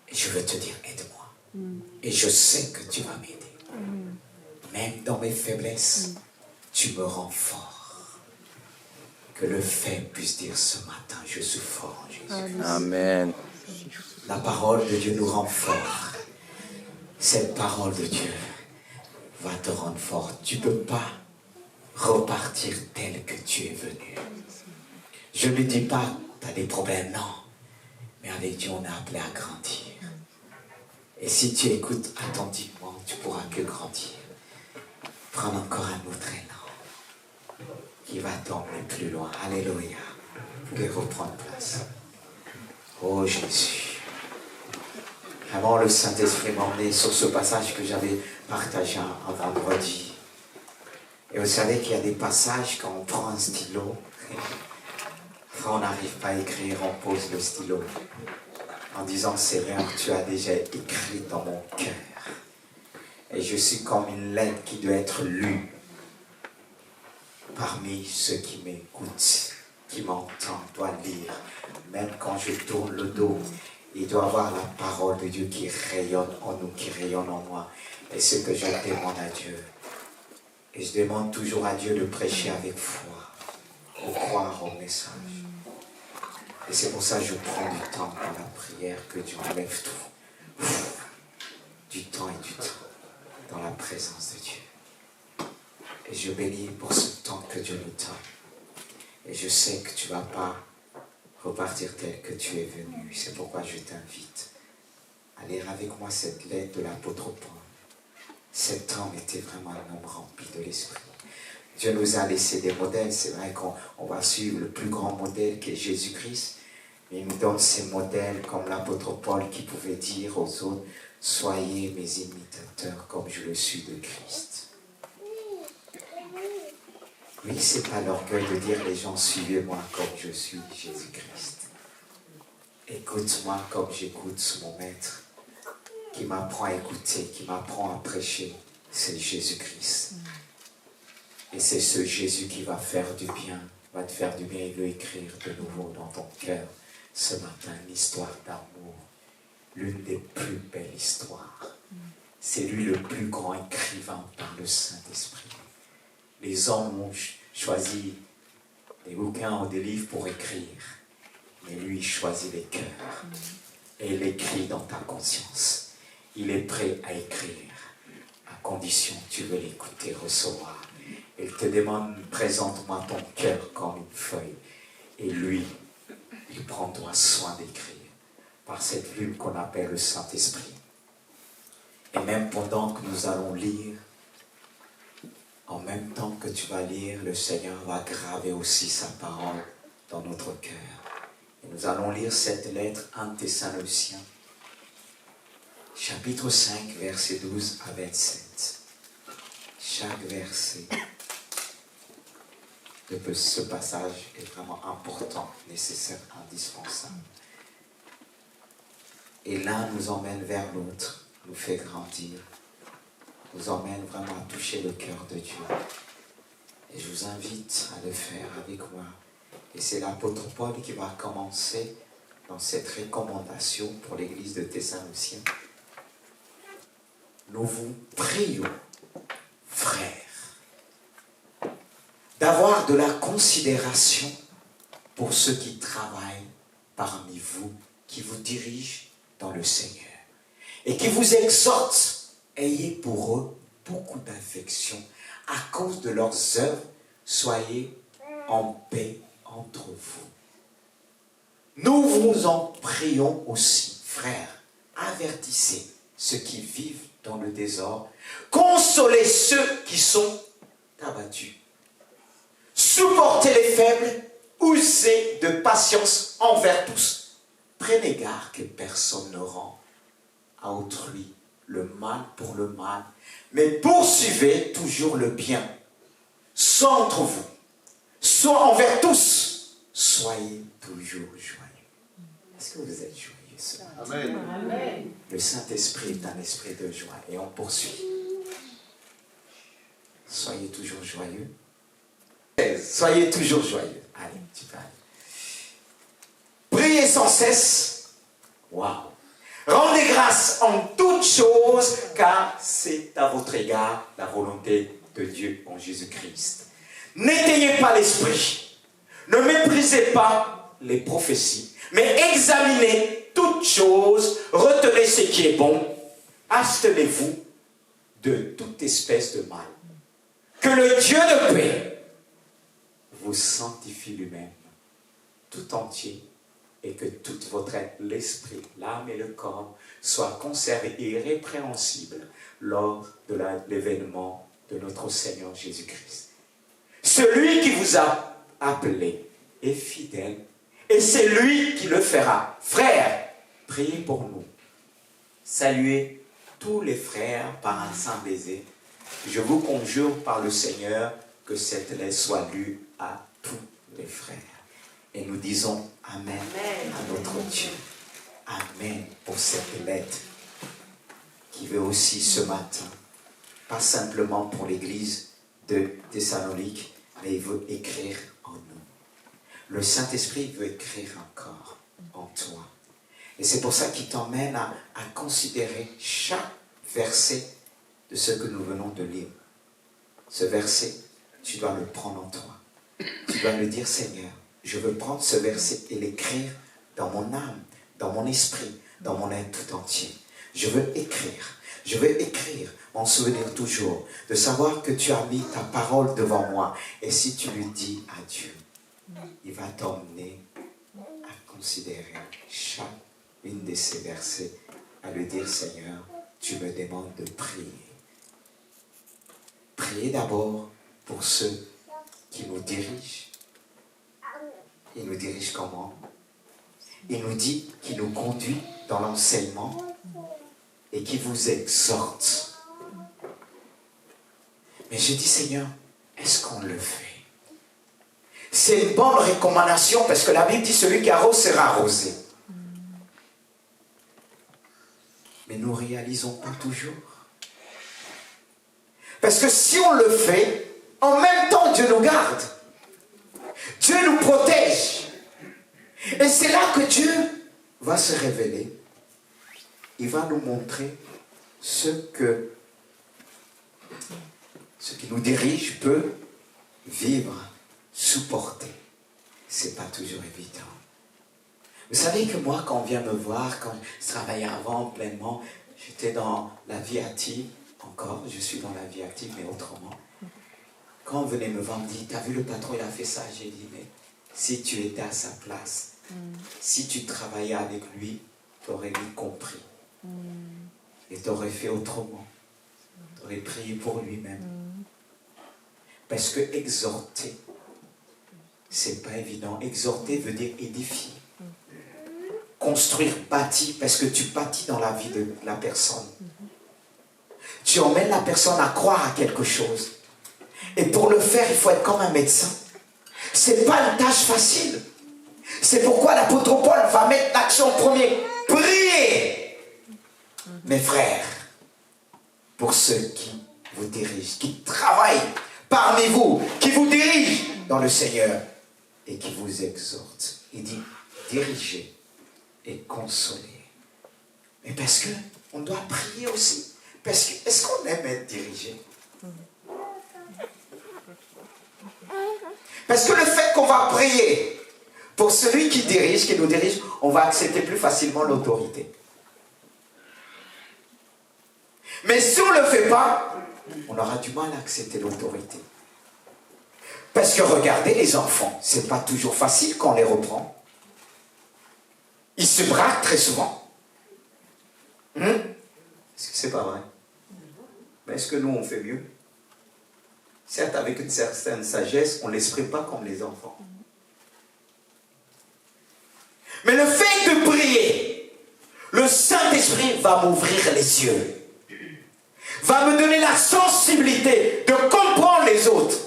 Et je veux te dire, aide-moi. Et je sais que tu vas m'aider. Même dans mes faiblesses, tu me rends fort. Que le faible puisse dire ce matin, je suis fort en Jésus. Amen. La parole de Dieu nous rend fort. Cette parole de Dieu va te rendre fort. Tu ne peux pas repartir tel que tu es venu. Je ne lui dis pas, tu as des problèmes, non. Mais avec Dieu, on est appelé à grandir. Et si tu écoutes attentivement, tu ne pourras que grandir. Prendre encore un autre élan qui va t'emmener plus loin. Alléluia. Vous pouvez reprendre place. Oh Jésus. Vraiment, le Saint-Esprit m'a emmené sur ce passage que j'avais partagé un vendredi. Et vous savez qu'il y a des passages, quand on prend un stylo, quand on n'arrive pas à écrire, on pose le stylo en disant, Seigneur, tu as déjà écrit dans mon cœur. Et je suis comme une lettre qui doit être lue parmi ceux qui m'écoutent, qui m'entendent, doivent lire. Même quand je tourne le dos, il doit y avoir la parole de Dieu qui rayonne en nous, qui rayonne en moi. Et ce que je demande à Dieu. Et je demande toujours à Dieu de prêcher avec foi, de croire au message. Et c'est pour ça que je prends du temps dans la prière, que Dieu enlève tout. Du temps et du temps dans la présence de Dieu. Et je bénis pour ce temps que Dieu nous donne. Et je sais que tu ne vas pas repartir tel que tu es venu. C'est pourquoi je t'invite à lire avec moi cette lettre de l'apôtre Paul. Cet homme était vraiment un homme rempli de l'esprit. Dieu nous a laissé des modèles. C'est vrai qu'on va suivre le plus grand modèle qui est Jésus-Christ. Mais il nous donne ces modèles comme l'apôtre Paul qui pouvait dire aux autres, soyez mes imitateurs comme je le suis de Christ. Oui, ce n'est pas l'orgueil de dire les gens, suivez-moi comme je suis Jésus-Christ. Écoute-moi comme j'écoute mon maître, qui m'apprend à écouter, qui m'apprend à prêcher, c'est Jésus-Christ. Et c'est ce Jésus qui va faire du bien, va te faire du bien. Il veut écrire de nouveau dans ton cœur ce matin une histoire d'amour, l'une des plus belles histoires. C'est lui le plus grand écrivain par le Saint-Esprit. Les hommes ont choisi des bouquins ou des livres pour écrire, mais lui choisit les cœurs et il écrit dans ta conscience. Il est prêt à écrire, à condition que tu veux l'écouter, recevoir. Il te demande, présente-moi ton cœur comme une feuille. Et lui, il prendra soin d'écrire par cette plume qu'on appelle le Saint-Esprit. Et même pendant que nous allons lire, en même temps que tu vas lire, le Seigneur va graver aussi sa parole dans notre cœur. Et nous allons lire cette lettre 1 Thessaloniciens, chapitre 5, versets 12 à 27. Chaque verset de ce passage est vraiment important, nécessaire, indispensable. Et l'un nous emmène vers l'autre, nous fait grandir, nous emmène vraiment à toucher le cœur de Dieu. Et je vous invite à le faire avec moi. Et c'est l'apôtre Paul qui va commencer dans cette recommandation pour l'église de Thessaloniciens. Nous vous prions, frères, d'avoir de la considération pour ceux qui travaillent parmi vous, qui vous dirigent dans le Seigneur et qui vous exhortent. Ayez pour eux beaucoup d'affection à cause de leurs œuvres. Soyez en paix entre vous. Nous vous en prions aussi, frères. Avertissez ceux qui vivent dans le désordre. Consolez ceux qui sont abattus. Supportez les faibles. Usez de patience envers tous. Prenez garde que personne ne rend à autrui le mal pour le mal, mais poursuivez toujours le bien, soit entre vous, soit envers tous. Soyez toujours joyeux. Est-ce que vous êtes joyeux ce matin? Amen. Amen. Le Saint-Esprit est un esprit de joie et on poursuit. Soyez toujours joyeux. Soyez toujours joyeux. Allez, tu peux aller. Priez sans cesse. Waouh! Rendez grâce en toutes choses, car c'est à votre égard la volonté de Dieu en Jésus-Christ. N'éteignez pas l'esprit, ne méprisez pas les prophéties, mais examinez toutes choses, retenez ce qui est bon, abstenez-vous de toute espèce de mal. Que le Dieu de paix vous sanctifie lui-même, tout entier, et que tout votre être, l'esprit, l'âme et le corps soient conservés irrépréhensibles lors de l'événement de notre Seigneur Jésus-Christ. Celui qui vous a appelé est fidèle et c'est lui qui le fera. Frères, priez pour nous. Saluez tous les frères par un saint baiser. Je vous conjure par le Seigneur que cette lettre soit lue à tous les frères. Et nous disons Amen, à notre Dieu. Amen pour cette lettre qui veut aussi ce matin, pas simplement pour l'église de Thessalonique, mais il veut écrire en nous. Le Saint-Esprit veut écrire encore en toi. Et c'est pour ça qu'il t'emmène à considérer chaque verset de ce que nous venons de lire. Ce verset, tu dois le prendre en toi. Tu dois le dire, Seigneur, je veux prendre ce verset et l'écrire dans mon âme, dans mon esprit, dans mon être tout entier. Je veux écrire, m'en souvenir toujours, de savoir que tu as mis ta parole devant moi. Et si tu lui dis à Dieu, il va t'emmener à considérer chacune de ces versets, à lui dire, Seigneur, tu me demandes de prier. Priez d'abord pour ceux qui nous dirigent. Il nous dirige comment? Il nous dit qu'il nous conduit dans l'enseignement et qu'il vous exhorte. Mais je dis, Seigneur, est-ce qu'on le fait? C'est une bonne recommandation parce que la Bible dit celui qui arrose sera arrosé. Mais nous ne réalisons pas toujours. Parce que si on le fait, en même temps Dieu nous garde. Dieu Dieu nous protège. Et c'est là que Dieu va se révéler. Il va nous montrer ce qui nous dirige peut vivre, supporter. C'est pas toujours évident. Vous savez que moi, quand on vient me voir, quand je travaillais avant pleinement, j'étais dans la vie active, encore, je suis dans la vie active, mais autrement. Quand on venait me voir, on me dit, t'as vu le patron, il a fait ça. J'ai dit, mais si tu étais à sa place, si tu travaillais avec lui, tu aurais lui compris. Et tu aurais fait autrement. Tu aurais prié pour lui-même. Parce que exhorter, c'est pas évident. Exhorter veut dire édifier. Construire, bâtir, parce que tu bâtis dans la vie de la personne. Tu emmènes la personne à croire à quelque chose. Et pour le faire, il faut être comme un médecin. C'est pas une tâche facile. C'est pourquoi l'apôtre Paul va mettre l'action en premier. Priez, mes frères, pour ceux qui vous dirigent, qui travaillent parmi vous, qui vous dirigent dans le Seigneur et qui vous exhortent. Il dit, dirigez et consoler. Mais parce que on doit prier aussi. Parce que, est-ce qu'on aime être dirigé? Parce que le fait qu'on va prier pour celui qui dirige, qui nous dirige, on va accepter plus facilement l'autorité. Mais si on ne le fait pas, on aura du mal à accepter l'autorité. Parce que regardez les enfants, c'est pas toujours facile quand on les reprend. Ils se braquent très souvent. Est-ce que c'est pas vrai? Mais est-ce que nous on fait mieux? Certes, avec une certaine sagesse, on ne l'exprime pas comme les enfants. Mais le fait de prier, le Saint-Esprit va m'ouvrir les yeux. Va me donner la sensibilité de comprendre les autres.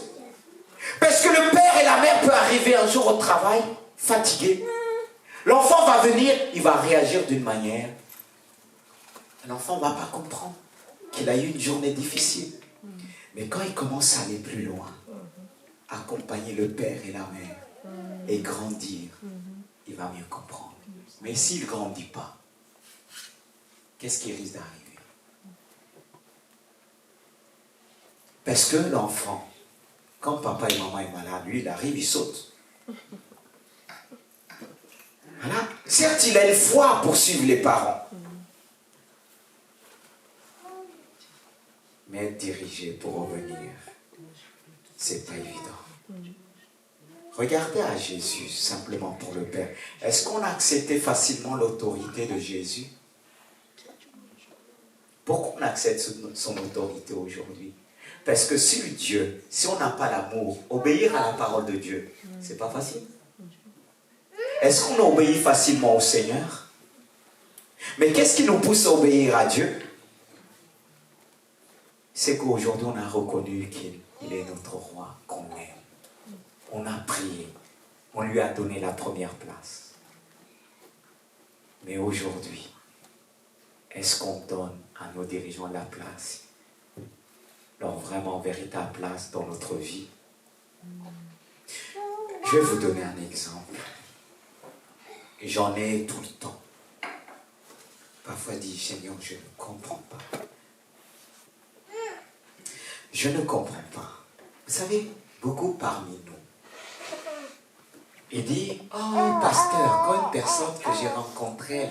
Parce que le père et la mère peuvent arriver un jour au travail, fatigués. L'enfant va venir, il va réagir d'une manière. L'enfant ne va pas comprendre qu'il a eu une journée difficile. Mais quand il commence à aller plus loin, accompagner le père et la mère et grandir, il va mieux comprendre. Mais s'il ne grandit pas, qu'est-ce qui risque d'arriver? Parce que l'enfant, quand papa et maman est malade, lui, il arrive, il saute. Voilà. Certes, il a une foi pour suivre les parents. Mais être dirigé pour revenir, c'est pas évident. Regardez à Jésus, simplement pour le Père. Est-ce qu'on a accepté facilement l'autorité de Jésus? Pourquoi on accepte son autorité aujourd'hui? Parce que si Dieu, si on n'a pas l'amour, obéir à la parole de Dieu, c'est pas facile. Est-ce qu'on obéit facilement au Seigneur? Mais qu'est-ce qui nous pousse à obéir à Dieu? C'est qu'aujourd'hui on a reconnu qu'il est notre roi, qu'on aime. On a prié, on lui a donné la première place. Mais aujourd'hui, est-ce qu'on donne à nos dirigeants la place, leur vraiment véritable place dans notre vie? Je vais vous donner un exemple. J'en ai tout le temps. Parfois dit, Seigneur, je ne comprends pas. Je ne comprends pas. Vous savez, beaucoup parmi nous, il dit, oh pasteur, quand une personne que j'ai rencontrée,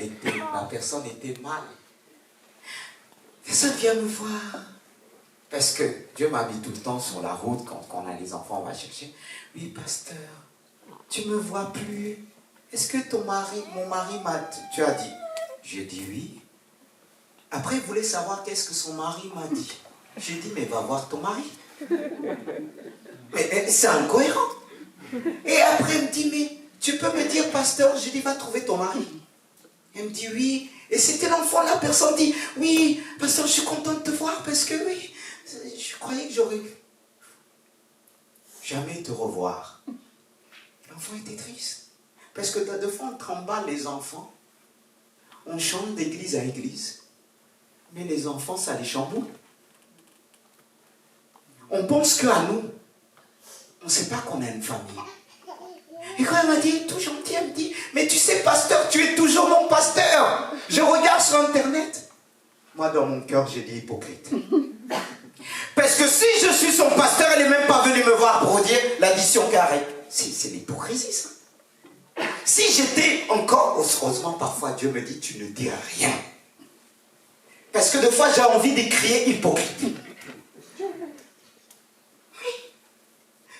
la personne était mal. Personne vient me voir. Parce que Dieu m'a mis tout le temps sur la route, quand on a les enfants, on va chercher. Oui, pasteur, tu me vois plus. Est-ce que mon mari tu as dit? J'ai dit oui. Après, il voulait savoir qu'est-ce que son mari m'a dit. J'ai dit, mais va voir ton mari. Mais c'est incohérent. Et après, il me dit, mais tu peux me dire, pasteur? J'ai dit, va trouver ton mari. Il me dit, oui. Et c'était l'enfant, la personne dit, oui, pasteur, je suis contente de te voir parce que oui, je croyais que j'aurais jamais te revoir. L'enfant était triste. Parce que de fois, on trimballe les enfants. On chante d'église à église. Mais les enfants, ça les chamboule. On pense qu'à nous. On ne sait pas qu'on a une famille. Et quand elle m'a dit, tout gentil, elle me dit, mais tu sais, pasteur, tu es toujours mon pasteur. Je regarde sur Internet. Moi, dans mon cœur, j'ai dit hypocrite. Parce que si je suis son pasteur, elle n'est même pas venue me voir pour dire l'addition carrée. C'est l'hypocrisie, ça. Si j'étais encore, heureusement, parfois, Dieu me dit, tu ne dis rien. Parce que des fois, j'ai envie de crier hypocrite.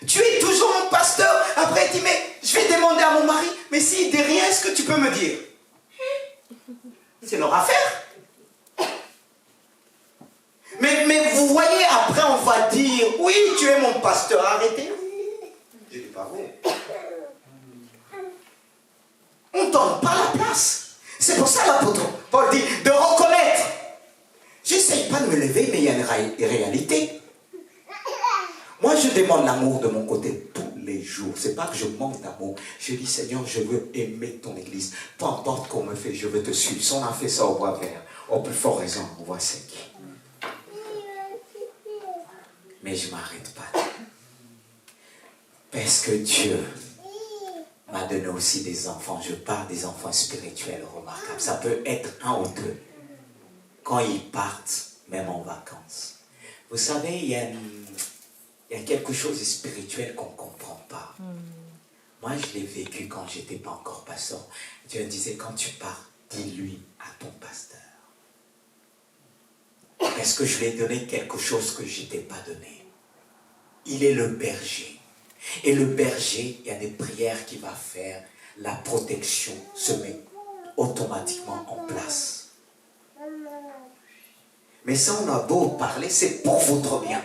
Tu es toujours mon pasteur. Après, il dit, mais je vais demander à mon mari, mais s'il ne dit rien, est-ce que tu peux me dire? C'est leur affaire. Mais vous voyez, après, on va dire, oui, tu es mon pasteur, arrêtez. Je ne dis pas vrai. On ne donne pas la place. C'est pour ça l'apôtre Paul dit, de reconnaître. J'essaye pas de me lever, mais il y a une réalité. Moi, je demande l'amour de mon côté tous les jours. C'est pas que je manque d'amour. Je dis, Seigneur, je veux aimer ton église. Peu importe qu'on me fait, je veux te suivre. Si on a fait ça au bois vert, au plus fort raison, au bois sec. Mais je ne m'arrête pas. Parce que Dieu m'a donné aussi des enfants. Je parle des enfants spirituels remarquables. Ça peut être un ou deux. Quand ils partent, même en vacances. Vous savez, il y a quelque chose de spirituel qu'on ne comprend pas. Moi, je l'ai vécu quand je n'étais pas encore pasteur. Dieu disait, quand tu pars, dis-lui à ton pasteur. Est-ce que je lui ai donné quelque chose que je ne t'ai pas donné? Il est le berger. Et le berger, il y a des prières qu'il va faire. La protection se met automatiquement en place. Mais ça, on a beau parler, c'est pour votre bien.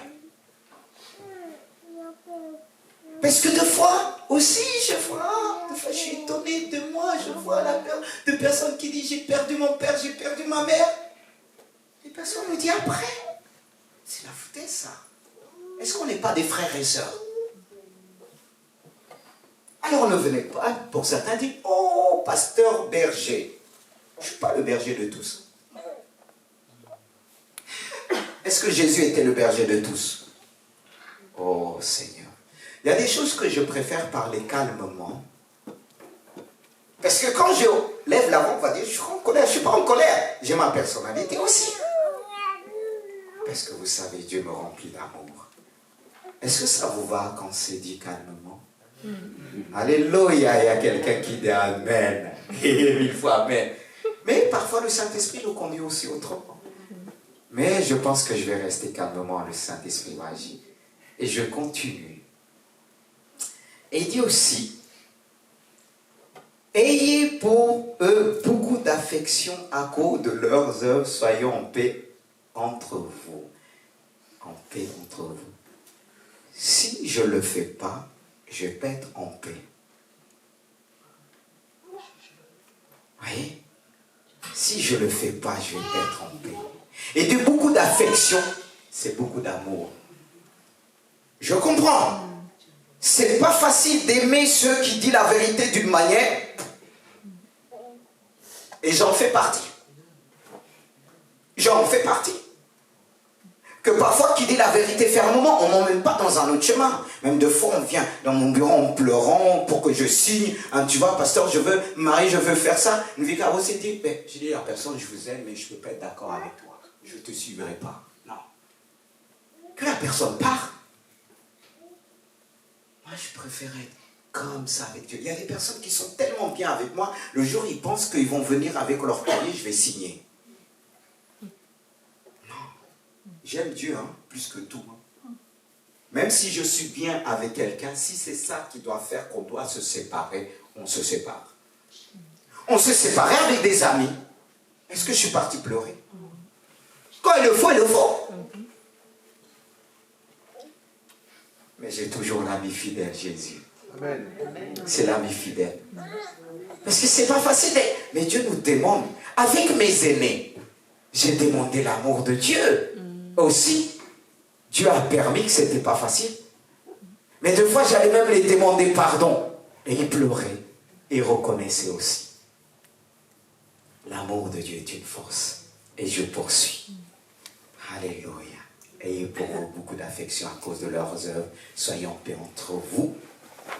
Parce que des fois, aussi, je suis étonné de moi, je vois la peur de personnes qui disent, j'ai perdu mon père, j'ai perdu ma mère. Et personne me dit après. C'est la foutaise, ça. Est-ce qu'on n'est pas des frères et sœurs? Alors ne venez pas, pour certains, dire, oh, pasteur berger. Je ne suis pas le berger de tous. Est-ce que Jésus était le berger de tous? Oh Seigneur. Il y a des choses que je préfère parler calmement. Parce que quand je lève la voix, on va dire, je suis en colère. Je ne suis pas en colère. J'ai ma personnalité aussi. Parce que vous savez, Dieu me remplit d'amour. Est-ce que ça vous va quand c'est dit calmement? Alléluia, il y a quelqu'un qui dit Amen. Et 1000 fois Amen. Mais parfois le Saint-Esprit nous conduit aussi autrement. Mais je pense que je vais rester calmement, le Saint-Esprit va agir. Et je continue. Et il dit aussi, ayez pour eux beaucoup d'affection à cause de leurs œuvres, soyons en paix entre vous. En paix entre vous. Si je ne le fais pas, je vais être en paix. Vous voyez? Si je ne le fais pas, je vais être en paix. Et de beaucoup d'affection, c'est beaucoup d'amour. Je comprends. C'est pas facile d'aimer ceux qui disent la vérité d'une manière. Et j'en fais partie. J'en fais partie. Que parfois, qui dit la vérité fermement, on ne m'emmène pas dans un autre chemin. Même deux fois, on vient dans mon bureau en pleurant pour que je signe. Hein, tu vois, pasteur, je veux, Marie, je veux faire ça. Une vie carreau s'est dit, ben, j'ai dit à la personne, je vous aime, mais je ne peux pas être d'accord avec toi. Je ne te suivrai pas. Non. Que la personne part. Moi, je préfère être comme ça avec Dieu. Il y a des personnes qui sont tellement bien avec moi, le jour, ils pensent qu'ils vont venir avec leur courrier, je vais signer. J'aime Dieu, hein, plus que tout. Même si je suis bien avec quelqu'un, si c'est ça qui doit faire qu'on doit se séparer, on se sépare. On se séparait avec des amis. Est-ce que je suis parti pleurer? Quand il le faut, il le faut. Mais j'ai toujours l'ami fidèle, Jésus. Amen. C'est l'ami fidèle. Parce que c'est pas facile. Mais Dieu nous demande. Avec mes aînés, j'ai demandé l'amour de Dieu. Aussi, Dieu a permis que ce n'était pas facile. Mais des fois, j'allais même les demander pardon. Et ils pleuraient. Et ils reconnaissaient aussi. L'amour de Dieu est une force. Et je poursuis. Alléluia. Ayez pour vous beaucoup d'affection à cause de leurs œuvres. Soyez en paix entre vous.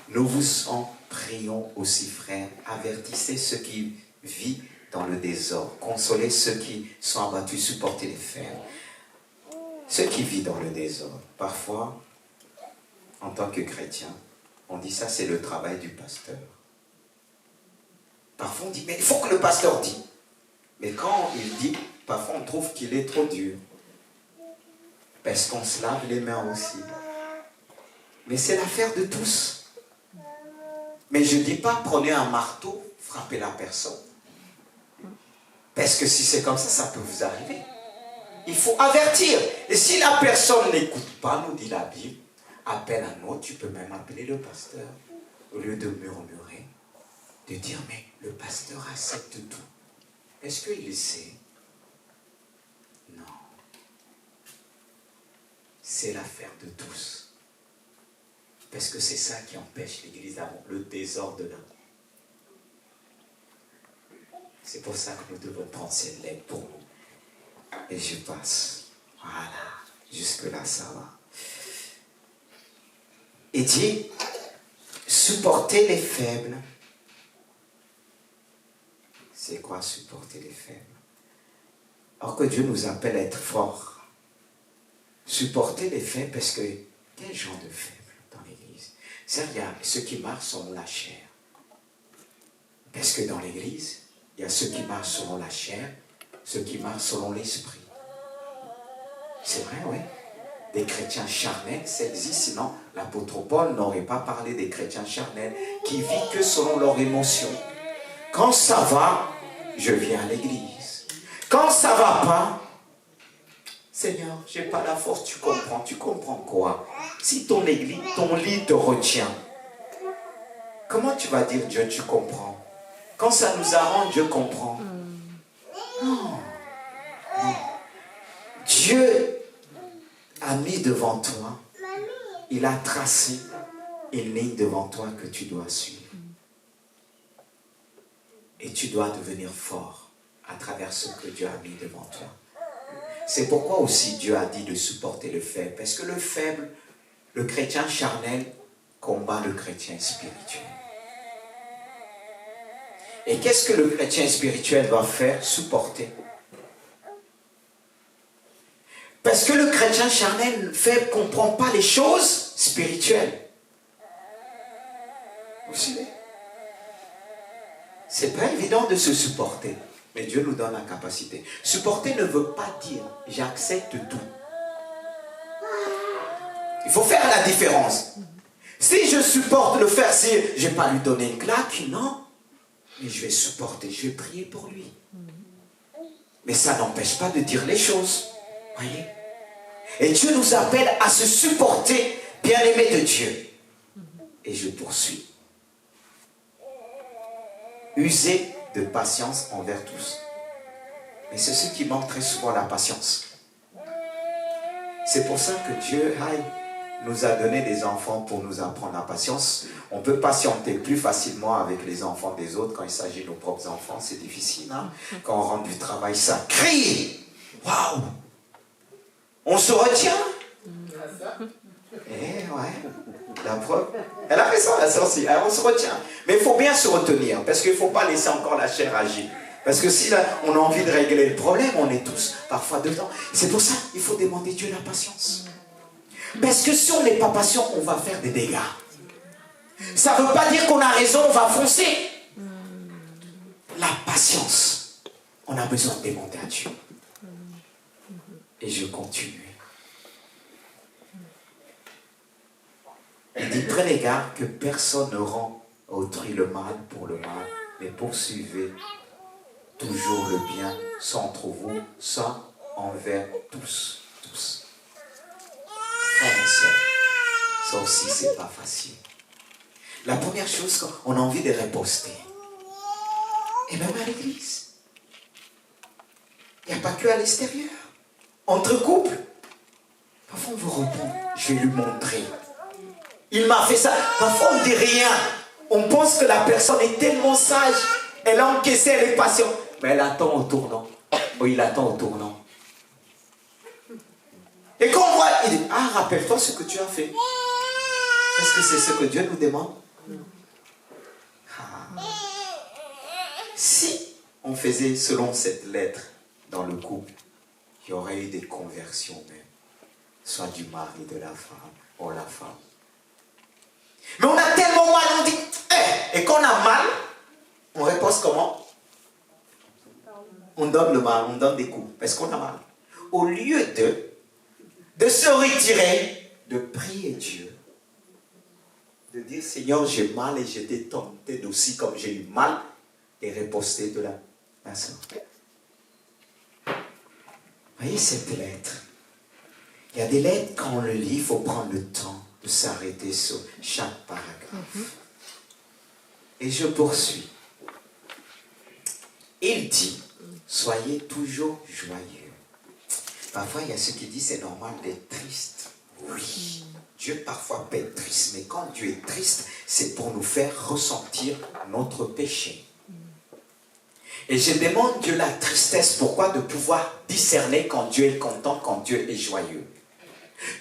Nous vous en prions. Prions aussi, frères, avertissez ceux qui vivent dans le désordre, consolez ceux qui sont abattus, supportez les faibles. Ceux qui vivent dans le désordre, parfois, en tant que chrétien, on dit ça, c'est le travail du pasteur. Parfois, on dit, mais il faut que le pasteur dise. Mais quand il dit, parfois, on trouve qu'il est trop dur. Parce qu'on se lave les mains aussi. Mais c'est l'affaire de tous. Mais je ne dis pas, prenez un marteau, frappez la personne. Parce que si c'est comme ça peut vous arriver. Il faut avertir. Et si la personne n'écoute pas, nous dit la Bible, appelle un autre, tu peux même appeler le pasteur. Au lieu de murmurer, de dire, mais le pasteur accepte tout. Est-ce qu'il le sait? Non. C'est l'affaire de tous. Parce que c'est ça qui empêche l'Église d'avoir le désordre de l'homme. C'est pour ça que nous devons prendre cette lettre pour nous. Et je passe. Voilà. Jusque-là, ça va. Et dit, supportez les faibles. C'est quoi supporter les faibles? Or que Dieu nous appelle à être forts. Supporter les faibles parce que quel genre de faibles dans l'Église? C'est-à-dire, il y a ceux qui marchent selon la chair. Parce que dans l'Église, il y a ceux qui marchent selon la chair, ceux qui marchent selon l'esprit. C'est vrai, oui. Des chrétiens charnels, ça existe, sinon l'apôtre Paul n'aurait pas parlé des chrétiens charnels qui vivent que selon leurs émotions. Quand ça va, je viens à l'église. Quand ça va pas, Seigneur, j'ai pas la force, tu comprends quoi? Si ton église, ton lit te retient, comment tu vas dire Dieu, tu comprends? Quand ça nous arrange, Dieu comprend. Non. Dieu a mis devant toi, il a tracé une ligne devant toi que tu dois suivre. Et tu dois devenir fort à travers ce que Dieu a mis devant toi. C'est pourquoi aussi Dieu a dit de supporter le faible. Parce que le faible, le chrétien charnel, combat le chrétien spirituel. Et qu'est-ce que le chrétien spirituel va faire? Supporter. Parce que le chrétien charnel faible ne comprend pas les choses spirituelles. Vous savez? C'est pas évident de se supporter. Mais Dieu nous donne la capacité. Supporter ne veut pas dire j'accepte tout. Il faut faire la différence. Si je supporte le faire, si je ne vais pas lui donner une claque, non. Mais je vais supporter, je vais prier pour lui. Mais ça n'empêche pas de dire les choses. Voyez? Et Dieu nous appelle à se supporter, bien-aimés de Dieu. Et je poursuis. Usez de patience envers tous. Mais c'est ce qui manque très souvent, la patience. C'est pour ça que Dieu nous a donné des enfants pour nous apprendre la patience. On peut patienter plus facilement avec les enfants des autres. Quand il s'agit de nos propres enfants, c'est difficile. Hein? Quand on rentre du travail, ça crie. Waouh! On se retient. Eh ouais. La preuve. Elle a fait ça, la sorcière. Alors, on se retient. Mais il faut bien se retenir. Parce qu'il ne faut pas laisser encore la chair agir. Parce que si là, on a envie de régler le problème, on est tous parfois dedans. C'est pour ça qu'il faut demander Dieu la patience. Parce que si on n'est pas patient, on va faire des dégâts. Ça ne veut pas dire qu'on a raison, on va foncer. La patience. On a besoin de demander à Dieu. Et je continue. Il dit, prenez garde que personne ne rend à autrui le mal pour le mal, mais poursuivez toujours le bien, soit entre vous, soit envers tous. Frères et sœurs, ça aussi, c'est pas facile. La première chose, on a envie de riposter. Et même à l'église. Il n'y a pas que à l'extérieur. Entre couples, parfois on veut répondre. Je vais lui montrer. Il m'a fait ça. Parfois on ne dit rien. On pense que la personne est tellement sage. Elle a encaissé, elle est patiente. Mais elle attend au tournant. Oh, il attend au tournant. Et quand on voit, il dit, ah, rappelle-toi ce que tu as fait. Est-ce que c'est ce que Dieu nous demande? Si on faisait selon cette lettre dans le couple, il y aurait eu des conversions même, soit du mari, de la femme, ou la femme. Mais on a tellement mal, on dit, et quand on a mal, on repose comment? On donne le mal, on donne des coups, parce qu'on a mal. Au lieu de se retirer, de prier Dieu, de dire, Seigneur, j'ai mal et j'étais tenté aussi comme j'ai eu mal, et riposter de la personne. Voyez cette lettre. Il y a des lettres, quand on le lit, il faut prendre le temps de s'arrêter sur chaque paragraphe. Et je poursuis. Il dit, soyez toujours joyeux. Parfois, il y a ceux qui disent, c'est normal d'être triste. Oui, Dieu parfois peut être triste, mais quand Dieu est triste, c'est pour nous faire ressentir notre péché. Et je demande Dieu la tristesse, pourquoi? De pouvoir discerner quand Dieu est content, quand Dieu est joyeux.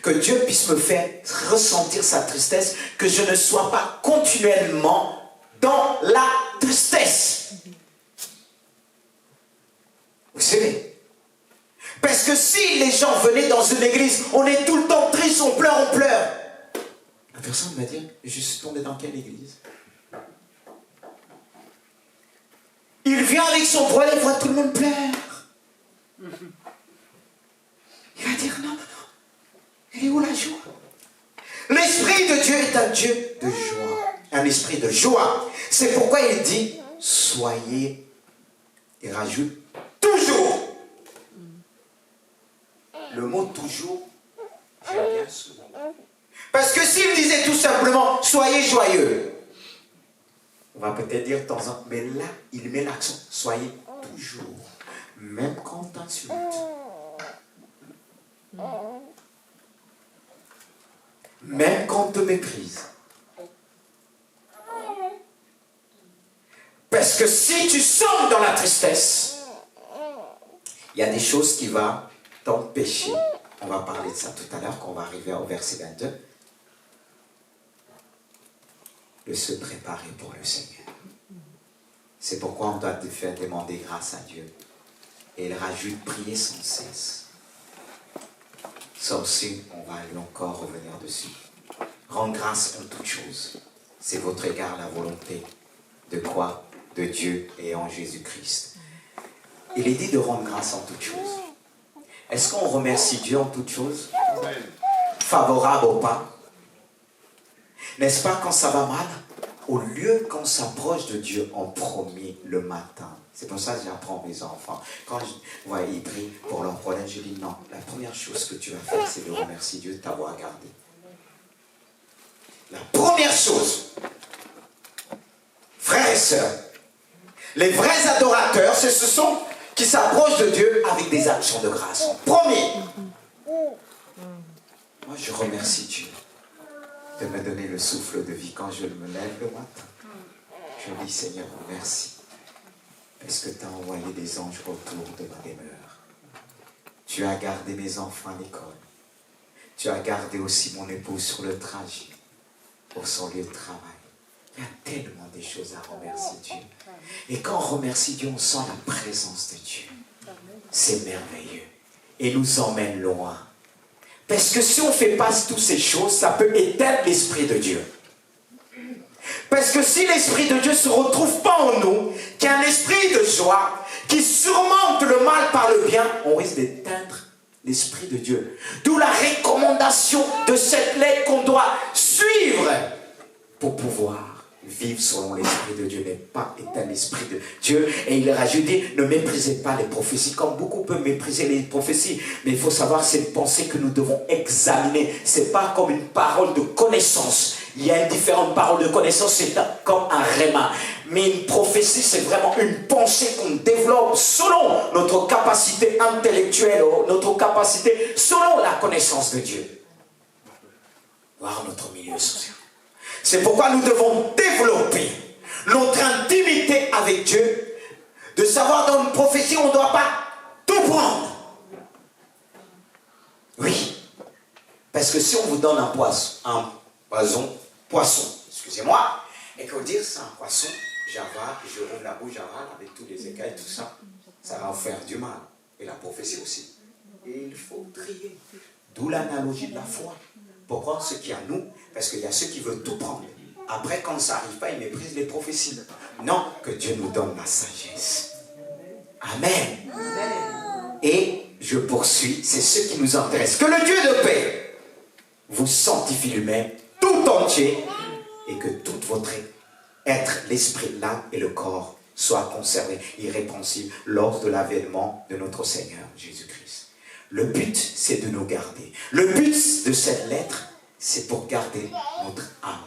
Que Dieu puisse me faire ressentir sa tristesse, que je ne sois pas continuellement dans la tristesse. Vous savez? Parce que si les gens venaient dans une église, on est tout le temps triste, on pleure, on pleure. La personne va dire, je suis tombé dans quelle église? Il vient avec son problème, il voit tout le monde pleure. Il va dire, non, elle est où la joie? L'Esprit de Dieu est un Dieu de joie. Un esprit de joie. C'est pourquoi il dit, soyez, il rajoute, toujours. Le mot toujours, je reviens souvent. Parce que s'il disait tout simplement, soyez joyeux, on va peut-être dire de temps en temps, mais là, il met l'accent, soyez toujours, même quand on t'insulte. Même quand on te méprise. Parce que si tu sombres dans la tristesse, il y a des choses qui vont t'empêcher. On va parler de ça tout à l'heure, quand on va arriver au verset 22. De se préparer pour le Seigneur. C'est pourquoi on doit faire demander grâce à Dieu. Et il rajoute prier sans cesse. Ça aussi, on va encore revenir dessus. Rendre grâce en toutes choses. C'est votre égard la volonté de quoi? De Dieu et en Jésus-Christ. Il est dit de rendre grâce en toutes choses. Est-ce qu'on remercie Dieu en toutes choses? Favorable ou pas? N'est-ce pas quand ça va mal? Au lieu qu'on s'approche de Dieu en premier le matin. C'est pour ça que j'apprends mes enfants. Quand je vois ils prient pour leurs problèmes, je dis non. La première chose que tu vas faire, c'est de remercier Dieu de t'avoir gardé. La première chose, frères et sœurs, les vrais adorateurs, c'est ce sont qui s'approchent de Dieu avec des actions de grâce. Premier. Moi, je remercie Dieu de me donner le souffle de vie quand je me lève le matin. Je dis, Seigneur, merci. Parce que tu as envoyé des anges autour de ma demeure. Tu as gardé mes enfants à l'école. Tu as gardé aussi mon épouse sur le trajet, pour son lieu de travail. Il y a tellement de choses à remercier Dieu. Et quand on remercie Dieu, on sent la présence de Dieu. C'est merveilleux. Et nous emmène loin. Parce que si on ne fait pas toutes ces choses, ça peut éteindre l'Esprit de Dieu. Parce que si l'Esprit de Dieu ne se retrouve pas en nous, qu'il y a un esprit de joie qui surmonte le mal par le bien, on risque d'éteindre l'Esprit de Dieu. D'où la recommandation de cette lettre qu'on doit suivre pour pouvoir vivre selon l'Esprit de Dieu, n'est pas éteindre l'Esprit de Dieu. Et il rajoute, ne méprisez pas les prophéties, comme beaucoup peuvent mépriser les prophéties. Mais il faut savoir, c'est une pensée que nous devons examiner. Ce n'est pas comme une parole de connaissance. Il y a une différente parole de connaissance, c'est comme un réma. Mais une prophétie, c'est vraiment une pensée qu'on développe selon notre capacité intellectuelle, notre capacité selon la connaissance de Dieu. Voir notre milieu social. C'est pourquoi nous devons développer notre intimité avec Dieu, de savoir dans une prophétie, on ne doit pas tout prendre. Oui. Parce que si on vous donne poisson, excusez-moi, et que vous dites c'est un poisson, j'avale, je rouvre la bouche, j'avale avec tous les écailles, tout ça, ça va faire du mal. Et la prophétie aussi. Et il faut trier. D'où l'analogie de la foi. Pour prendre ce qu'il y a à nous, parce qu'il y a ceux qui veulent tout prendre. Après, quand ça n'arrive pas, ils méprisent les prophéties. Non, que Dieu nous donne la sagesse. Amen. Et je poursuis, c'est ce qui nous intéresse. Que le Dieu de paix vous sanctifie lui-même tout entier et que tout votre être, l'esprit, l'âme et le corps soient conservés irrépréhensibles lors de l'avènement de notre Seigneur Jésus-Christ. Le but, c'est de nous garder. Le but de cette lettre, c'est pour garder notre âme.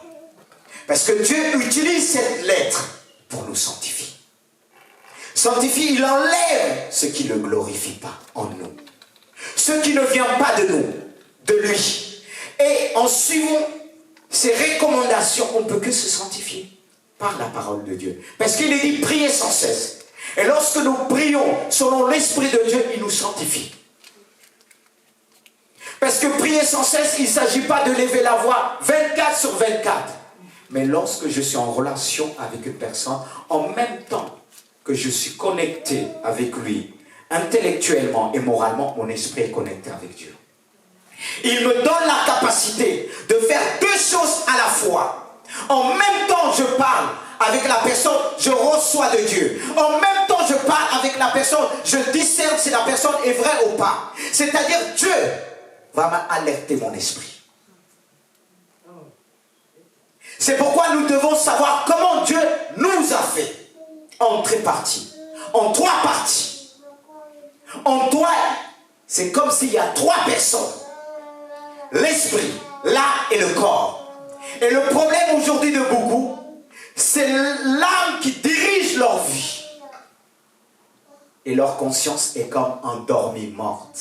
Parce que Dieu utilise cette lettre pour nous sanctifier. Sanctifie, il enlève ce qui ne le glorifie pas en nous. Ce qui ne vient pas de nous, de lui. Et en suivant ces recommandations, on ne peut que se sanctifier par la parole de Dieu. Parce qu'il est dit, priez sans cesse. Et lorsque nous prions selon l'Esprit de Dieu, il nous sanctifie. Parce que prier sans cesse, il ne s'agit pas de lever la voix 24 sur 24. Mais lorsque je suis en relation avec une personne, en même temps que je suis connecté avec lui, intellectuellement et moralement, mon esprit est connecté avec Dieu. Il me donne la capacité de faire deux choses à la fois. En même temps, je parle avec la personne, je reçois de Dieu. En même temps, je parle avec la personne, je discerne si la personne est vraie ou pas. C'est-à-dire, Dieu va m'alerter mon esprit. C'est pourquoi nous devons savoir comment Dieu nous a fait. En tripartie, en trois parties. En toi, c'est comme s'il y a trois personnes. L'esprit, l'âme et le corps. Et le problème aujourd'hui de beaucoup, c'est l'âme qui dirige leur vie. Et leur conscience est comme endormie, morte.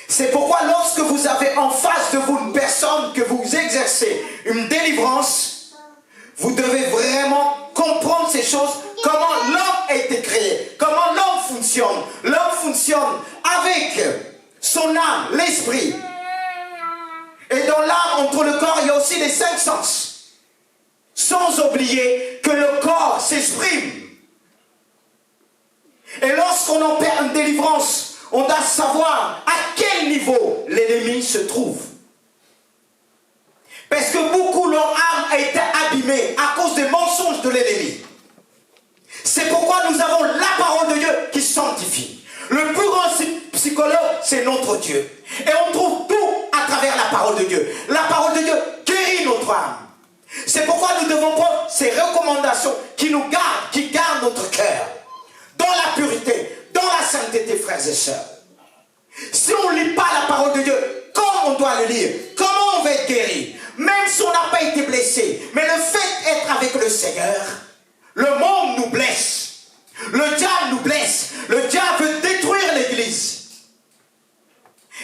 C'est pourquoi lorsque vous avez en face de vous une personne que vous exercez une délivrance, vous devez vraiment comprendre ces choses, comment l'homme a été créé, comment l'homme fonctionne. L'homme fonctionne avec son âme, l'esprit. Et dans l'âme, entre le corps, il y a aussi les 5 sens. Sans oublier que le corps s'exprime. Et lorsqu'on en perd une délivrance, on doit savoir à quel niveau l'ennemi se trouve. Parce que beaucoup, leur âme a été abîmée à cause des mensonges de l'ennemi. C'est pourquoi nous avons la parole de Dieu qui sanctifie. Le plus grand psychologue, c'est notre Dieu. Et on trouve tout à travers la parole de Dieu. La parole de Dieu guérit notre âme. C'est pourquoi nous devons prendre ces recommandations qui nous gardent, qui gardent notre cœur. Dans la pureté, dans la sainteté, frères et sœurs. Si on ne lit pas la parole de Dieu, comment on doit le lire? Comment on va être guéri? Même si on n'a pas été blessé. Mais le fait d'être avec le Seigneur, le monde nous blesse. Le diable nous blesse. Le diable veut détruire l'église.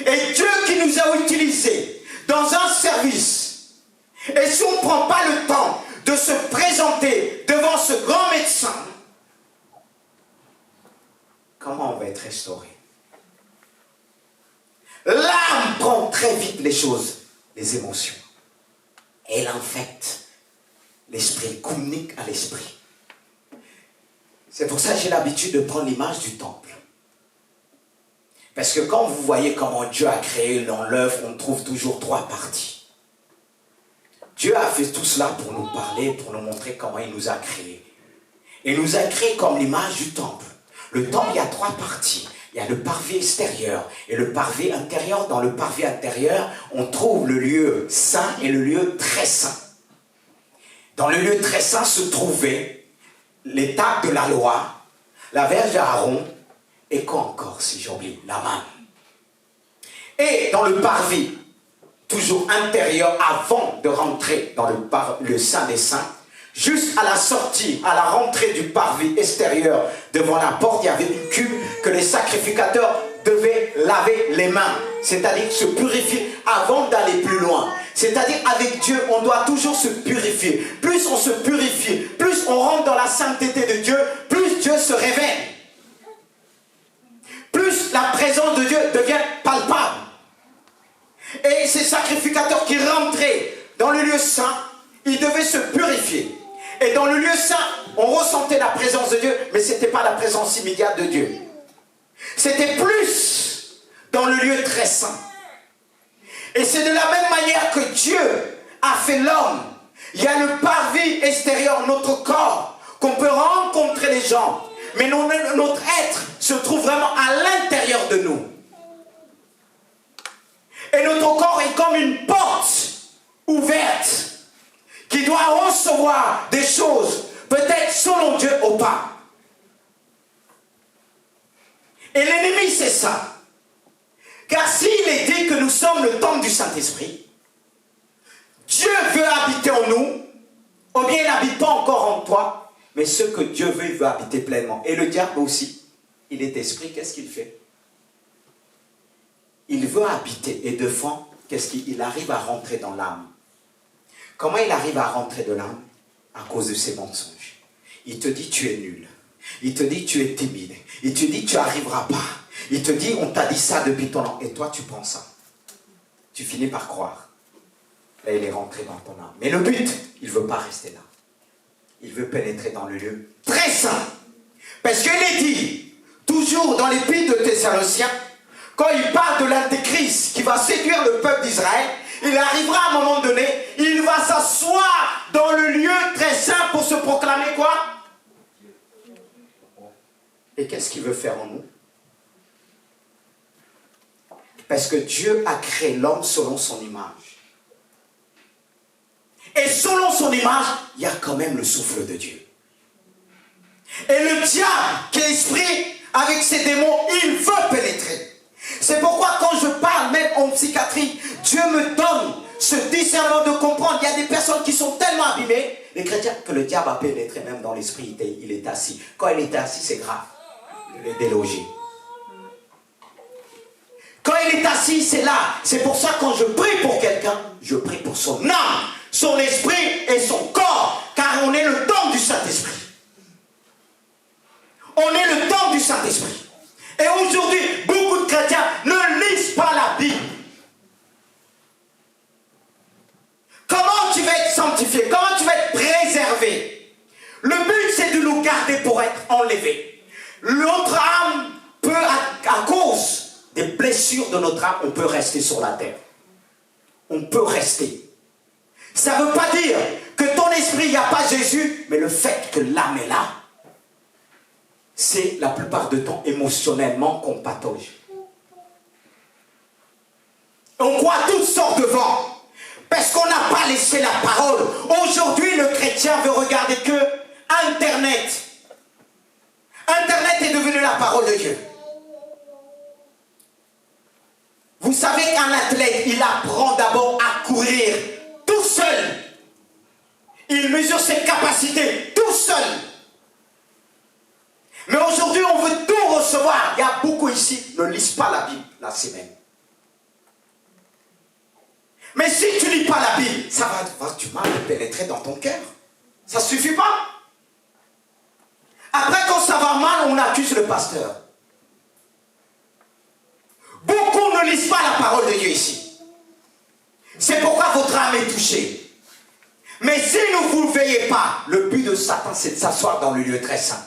Et Dieu qui nous a utilisés dans un service. Et si on ne prend pas le temps de se présenter devant ce grand médecin, comment on va être restauré? L'âme prend très vite les choses, les émotions. Elle infecte l'esprit, communique à l'esprit. C'est pour ça que j'ai l'habitude de prendre l'image du temple. Parce que quand vous voyez comment Dieu a créé dans l'œuvre, on trouve toujours 3 parties. Dieu a fait tout cela pour nous parler, pour nous montrer comment il nous a créés. Il nous a créés comme l'image du temple. Le temple, il y a 3 parties. Il y a le parvis extérieur et le parvis intérieur. Dans le parvis intérieur, on trouve le lieu saint et le lieu très saint. Dans le lieu très saint se trouvait les tables de la loi, la verge d'Aaron et quoi encore, si j'oublie, la main. Et dans le parvis, toujours intérieur, avant de rentrer dans le Saint des Saints, juste à la sortie, à la rentrée du parvis extérieur, devant la porte, il y avait une cuve que les sacrificateurs devaient laver les mains. C'est-à-dire se purifier avant d'aller plus loin. C'est-à-dire avec Dieu, on doit toujours se purifier. Plus on se purifie, plus on rentre dans la sainteté de Dieu, plus Dieu se révèle. Plus la présence de Dieu devient palpable. Et ces sacrificateurs qui rentraient dans le lieu saint, ils devaient se purifier. Et dans le lieu saint, on ressentait la présence de Dieu, mais ce n'était pas la présence immédiate de Dieu. C'était plus dans le lieu très saint. Et c'est de la même manière que Dieu a fait l'homme. Il y a le parvis extérieur, notre corps, qu'on peut rencontrer les gens. Mais notre être se trouve vraiment à l'intérieur de nous. Et notre corps est comme une porte ouverte qui doit recevoir des choses, peut-être selon Dieu ou pas. Et l'ennemi, c'est ça. Car s'il est dit que nous sommes le temple du Saint-Esprit, Dieu veut habiter en nous, ou bien il n'habite pas encore en toi, mais ce que Dieu veut, il veut habiter pleinement. Et le diable aussi, il est esprit, qu'est-ce qu'il fait? Il veut habiter, et de fond, qu'est-ce qu'il arrive à rentrer dans l'âme? Comment il arrive à rentrer dans l'âme? À cause de ses mensonges. Il te dit tu es nul. Il te dit tu es timide. Il te dit tu n'arriveras pas. Il te dit on t'a dit ça depuis ton an. Et toi tu prends ça. Tu finis par croire. Là il est rentré dans ton âme. Mais le but, il ne veut pas rester là. Il veut pénétrer dans le lieu très saint. Parce qu'il est dit, toujours dans l'épître de Thessaloniciens, quand il parle de l'antéchrist qui va séduire le peuple d'Israël, il arrivera à un moment donné, il va s'asseoir dans le lieu très saint pour se proclamer quoi? Et qu'est-ce qu'il veut faire en nous? Parce que Dieu a créé l'homme selon son image. Et selon son image, il y a quand même le souffle de Dieu. Et le diable, qui est esprit, avec ses démons, il veut pénétrer. C'est pourquoi quand je parle même en psychiatrie, Dieu me donne ce discernement de comprendre. Il y a des personnes qui sont tellement abîmées, les chrétiens, que le diable a pénétré même dans l'esprit. Il est assis. Quand il est assis, c'est grave. Il est délogé. Quand il est assis, c'est là. C'est pour ça quand je prie pour quelqu'un, je prie pour son âme, son esprit et son corps. Car on est le temple du Saint-Esprit. On est le temple du Saint-Esprit. Et aujourd'hui, beaucoup de chrétiens ne lisent pas la Bible. Comment tu vas être sanctifié? Comment tu vas être préservé? Le but, c'est de nous garder pour être enlevés. Notre âme peut, à cause des blessures de notre âme, on peut rester sur la terre. On peut rester. Ça ne veut pas dire que ton esprit, il n'y a pas Jésus, mais le fait que l'âme est là, c'est la plupart du temps émotionnellement qu'on patauge. On croit toutes sortes de vents, parce qu'on n'a pas laissé la parole. Aujourd'hui, le chrétien veut regarder que Internet. Internet est devenu la parole de Dieu. Vous savez qu'un athlète, il apprend d'abord à courir tout seul. Il mesure ses capacités tout seul. Mais aujourd'hui, on veut tout recevoir. Il y a beaucoup ici ne lisent pas la Bible la semaine. Mais si tu ne lis pas la Bible, ça va avoir du mal à pénétrer dans ton cœur. Ça ne suffit pas. Après, quand ça va mal, on accuse le pasteur. Beaucoup ne lisent pas la parole de Dieu ici. C'est pourquoi votre âme est touchée. Mais si vous ne veillez pas, le but de Satan, c'est de s'asseoir dans le lieu très saint.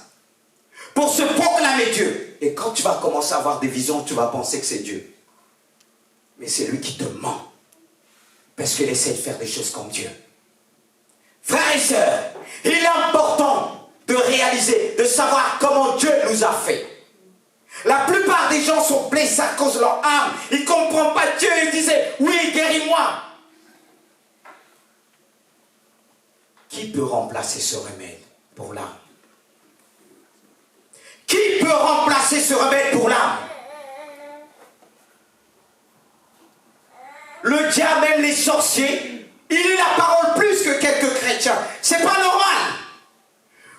Pour se proclamer Dieu. Et quand tu vas commencer à avoir des visions, tu vas penser que c'est Dieu. Mais c'est lui qui te ment. Parce qu'il essaie de faire des choses comme Dieu. Frères et sœurs, il est important de réaliser, de savoir comment Dieu nous a fait. La plupart des gens sont blessés à cause de leur âme. Ils ne comprennent pas Dieu. Ils disaient, oui, guéris-moi. Qui peut remplacer ce remède pour l'âme? Qui peut remplacer ce remède pour l'âme? Le diable, même les sorciers, il lit la parole plus que quelques chrétiens. C'est pas normal.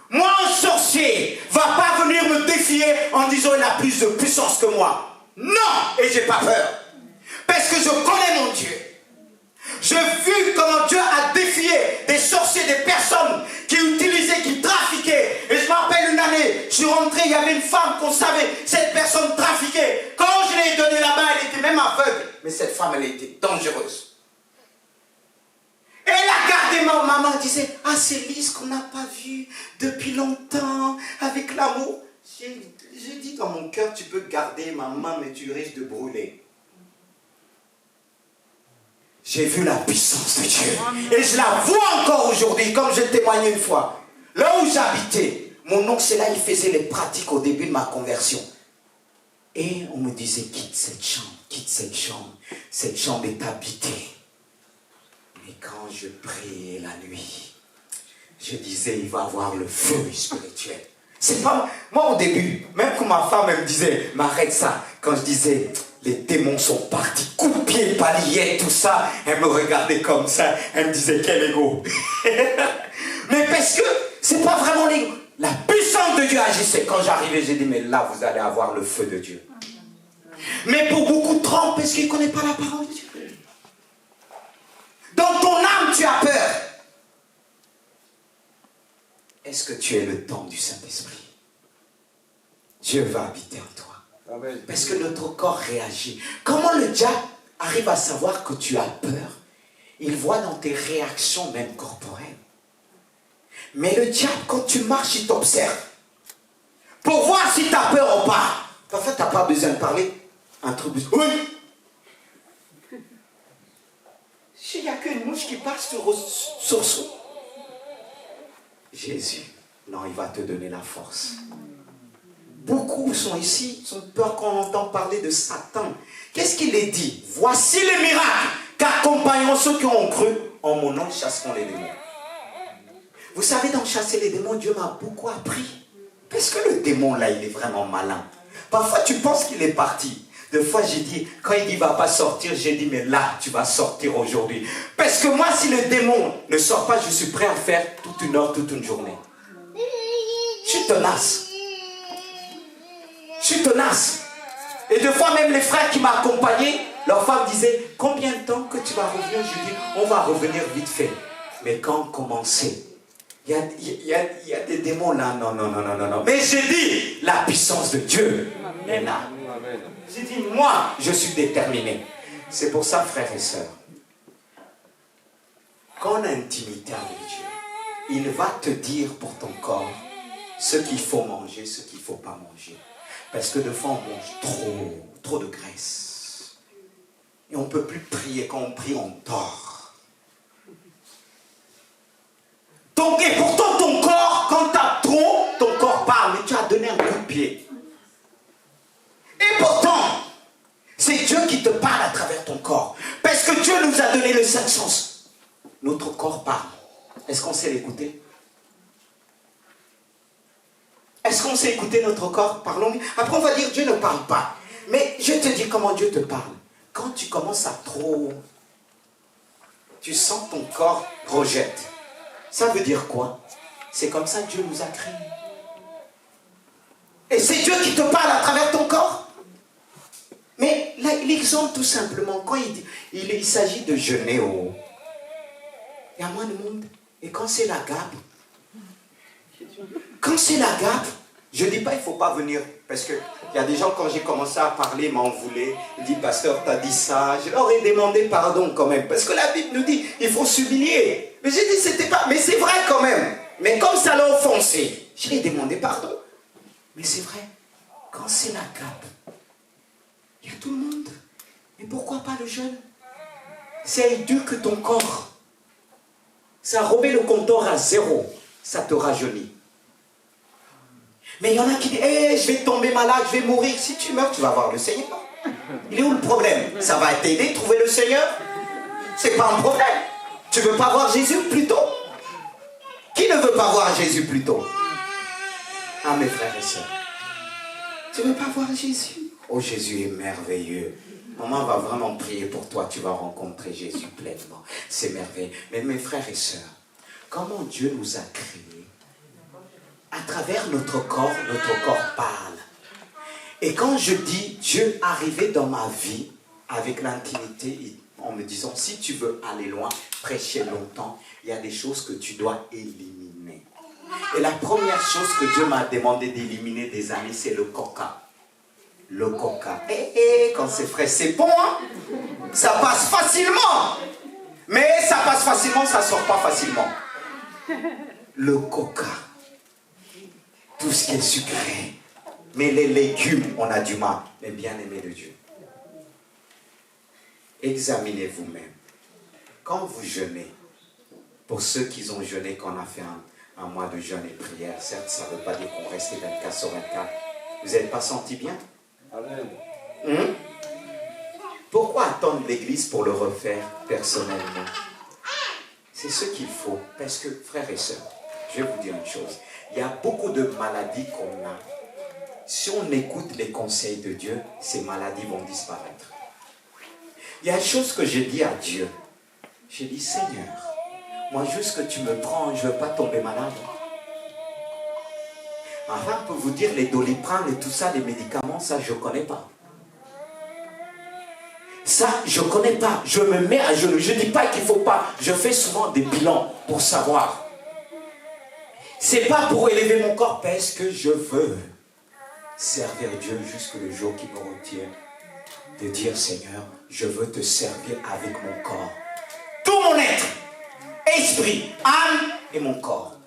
Moi, un sorcier va pas venir me défier en disant il a plus de puissance que moi. Non, et j'ai pas peur. Parce que je connais mon Dieu. J'ai vu comment Dieu a défié des sorciers, des personnes qui utilisaient, qui trafiquaient. Et je me rappelle une année, je suis rentré, il y avait une femme qu'on savait, cette personne trafiquait. Quand je lui ai donné la main, elle était même aveugle. Mais cette femme, elle était dangereuse. Et elle a gardé ma maman, disait, ah c'est Lise qu'on n'a pas vue depuis longtemps, avec l'amour. J'ai dit dans mon cœur, tu peux garder ma maman, mais tu risques de brûler. J'ai vu la puissance de Dieu. Et je la vois encore aujourd'hui, comme je témoignais une fois. Là où j'habitais, mon oncle, c'est là, il faisait les pratiques au début de ma conversion. Et on me disait, quitte cette chambre, quitte cette chambre. Cette chambre est habitée. Mais quand je priais la nuit, je disais, il va avoir le feu spirituel. C'est pas moi au début, même quand ma femme elle me disait, mais arrête ça. Quand je disais, les démons sont partis, coup de pied, balayette, tout ça, elle me regardait comme ça, elle me disait, quel égo. Mais parce que c'est pas vraiment l'ego. La puissance de Dieu agissait. Quand j'arrivais, j'ai dit, mais là, vous allez avoir le feu de Dieu. Mais pour beaucoup de trompes, parce qu'ils ne connaissent pas la parole de Dieu. Dans ton âme, tu as peur. Est-ce que tu es le temple du Saint-Esprit? Dieu va habiter en toi. Amen. Parce que notre corps réagit. Comment le diable arrive à savoir que tu as peur? Il voit dans tes réactions même corporelles. Mais le diable, quand tu marches, il t'observe. Pour voir si tu as peur ou pas. Parfois, tu n'as pas besoin de parler. Un truc. Oui. Il n'y a qu'une mouche qui passe sur soi. Jésus, non, il va te donner la force. Beaucoup sont ici, sont peur qu'on entend parler de Satan. Qu'est-ce qu'il est dit? Voici les miracles qu'accompagnant ceux qui ont cru. En mon nom, chasseront les démons. Vous savez, dans chasser les démons, Dieu m'a beaucoup appris. Parce que le démon, là, il est vraiment malin. Parfois, tu penses qu'il est parti. Deux fois, j'ai dit, quand il dit il ne va pas sortir, j'ai dit, mais là, tu vas sortir aujourd'hui. Parce que moi, si le démon ne sort pas, je suis prêt à faire toute une heure, toute une journée. Je suis tenace. Je suis tenace. Et deux fois, même les frères qui m'accompagnaient, leur femme disait, combien de temps que tu vas revenir? Je dis, on va revenir vite fait. Mais quand on commençait, il y a des démons là, non. Mais j'ai dit, la puissance de Dieu est là. J'ai dit, moi, je suis déterminé. C'est pour ça, frères et sœurs, quand on a intimité avec Dieu, il va te dire pour ton corps ce qu'il faut manger, ce qu'il ne faut pas manger. Parce que de fois, on mange trop de graisse. Et on ne peut plus prier. Quand on prie, on dort. Donc, et pourtant, ton corps, quand tu as trop, ton corps parle, mais tu as donné un coup de pied. Et pourtant, c'est Dieu qui te parle à travers ton corps. Parce que Dieu nous a donné le cinq sens. Notre corps parle. Est-ce qu'on sait l'écouter? Est-ce qu'on sait écouter notre corps? Parlons. Après, on va dire Dieu ne parle pas. Mais je te dis comment Dieu te parle. Quand tu commences à trop... Tu sens ton corps rejette. Ça veut dire quoi? C'est comme ça que Dieu nous a créés. Et c'est Dieu qui te parle à travers ton corps. Mais l'exemple tout simplement, quand il s'agit de jeûner, il y a moins de monde. Et quand c'est la gabe, je ne dis pas il ne faut pas venir. Parce qu'il y a des gens, quand j'ai commencé à parler, m'en voulaient. Ils disent, pasteur, tu as dit ça. Je leur ai demandé pardon quand même. Parce que la Bible nous dit, il faut s'humilier. Mais j'ai dit, c'était pas... Mais c'est vrai quand même. Mais comme ça l'a offensé, je lui ai demandé pardon. Mais c'est vrai, quand c'est la gabe, il y a tout le monde. Mais pourquoi pas le jeûne? Ça éduque ton corps. Ça remet le compteur à zéro. Ça te rajeunit. Mais il y en a qui disent, je vais tomber malade, je vais mourir. Si tu meurs, tu vas voir le Seigneur. Il est où le problème? Ça va t'aider à trouver le Seigneur? C'est pas un problème. Tu veux pas voir Jésus plus tôt? Qui ne veut pas voir Jésus plus tôt? Ah, mes frères et sœurs. Tu ne veux pas voir Jésus? Oh, Jésus est merveilleux. Maman va vraiment prier pour toi. Tu vas rencontrer Jésus pleinement. C'est merveilleux. Mais mes frères et sœurs, comment Dieu nous a créés? À travers notre corps parle. Et quand je dis Dieu arrivé dans ma vie avec l'intimité, en me disant si tu veux aller loin, prêcher longtemps, il y a des choses que tu dois éliminer. Et la première chose que Dieu m'a demandé d'éliminer des amis, c'est le coca. Le coca. Quand c'est frais, c'est bon, hein? Ça passe facilement. Mais ça passe facilement, ça ne sort pas facilement. Le coca, tout ce qui est sucré, mais les légumes, on a du mal. Mais bien-aimés de Dieu, examinez vous-même. Quand vous jeûnez, pour ceux qui ont jeûné, qu'on a fait un mois de jeûne et prière, certes, ça ne veut pas dire qu'on restait 24 sur 24. Vous n'êtes pas senti bien? Pourquoi attendre l'église pour le refaire personnellement? C'est ce qu'il faut. Parce que, frères et sœurs, je vais vous dire une chose. Il y a beaucoup de maladies qu'on a. Si on écoute les conseils de Dieu, ces maladies vont disparaître. Il y a une chose que j'ai dit à Dieu. J'ai dit, Seigneur, moi juste que tu me prends, je ne veux pas tomber malade. Enfin, pour vous dire, les Doliprane et tout ça, les médicaments, ça, je ne connais pas. Ça, je ne connais pas. Je me mets à genoux. Je ne dis pas qu'il ne faut pas. Je fais souvent des bilans pour savoir. Ce n'est pas pour élever mon corps, parce que je veux servir Dieu jusqu'au jour qui me retient. De dire, Seigneur, je veux te servir avec mon corps. Tout mon être, esprit, âme et mon corps.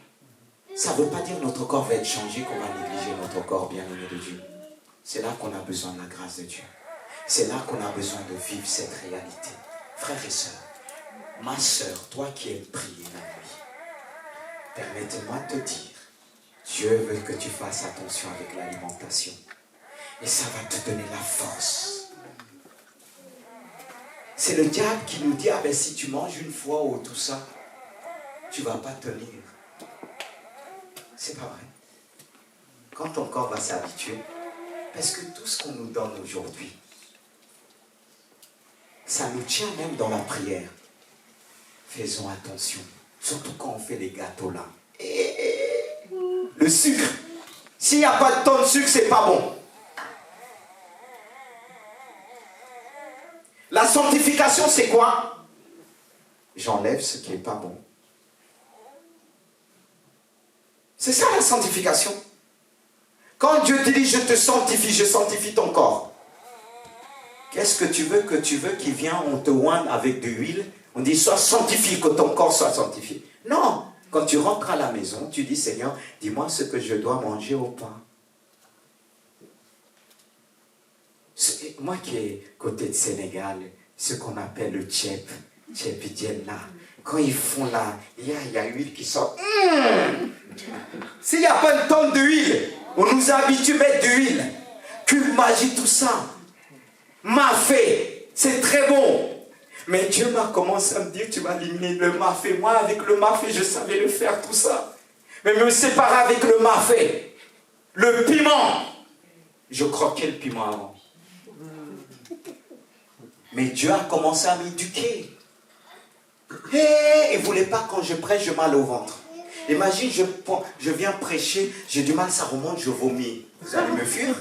Ça ne veut pas dire que notre corps va être changé, qu'on va négliger notre corps bien-aimé de Dieu. C'est là qu'on a besoin de la grâce de Dieu. C'est là qu'on a besoin de vivre cette réalité. Frères et sœurs, ma sœur, toi qui aimes prier la nuit, permettez-moi de te dire, Dieu veut que tu fasses attention avec l'alimentation. Et ça va te donner la force. C'est le diable qui nous dit, ah ben si tu manges une fois ou tout ça, tu ne vas pas tenir. C'est pas vrai. Quand ton corps va s'habituer, parce que tout ce qu'on nous donne aujourd'hui, ça nous tient même dans la prière. Faisons attention, surtout quand on fait les gâteaux là. Le sucre, s'il n'y a pas de tonne de sucre, c'est pas bon. La sanctification, c'est quoi? J'enlève ce qui n'est pas bon. C'est ça la sanctification. Quand Dieu te dit, je te sanctifie, je sanctifie ton corps. Qu'est-ce que tu veux qu'il vienne, on te oigne avec de l'huile? On dit, sois sanctifié, que ton corps soit sanctifié. Non, quand tu rentres à la maison, tu dis, Seigneur, dis-moi ce que je dois manger au pain. Moi qui est côté de Sénégal, ce qu'on appelle le tchèp là, quand ils font là, il y a l'huile qui sort. S'il n'y a pas une tonne d'huile, on nous habitue à mettre de l'huile. Cube magie, tout ça. Mafé, c'est très bon. Mais Dieu m'a commencé à me dire, tu vas éliminer le mafé. Moi, avec le mafé, je savais le faire, tout ça. Mais me séparer avec le mafé. Le piment. Je croquais le piment avant. Mais Dieu a commencé à m'éduquer. Il ne voulait pas quand je prêche, je mal au ventre. Imagine, je viens prêcher, j'ai du mal, ça remonte, je vomis. Vous allez me fuir?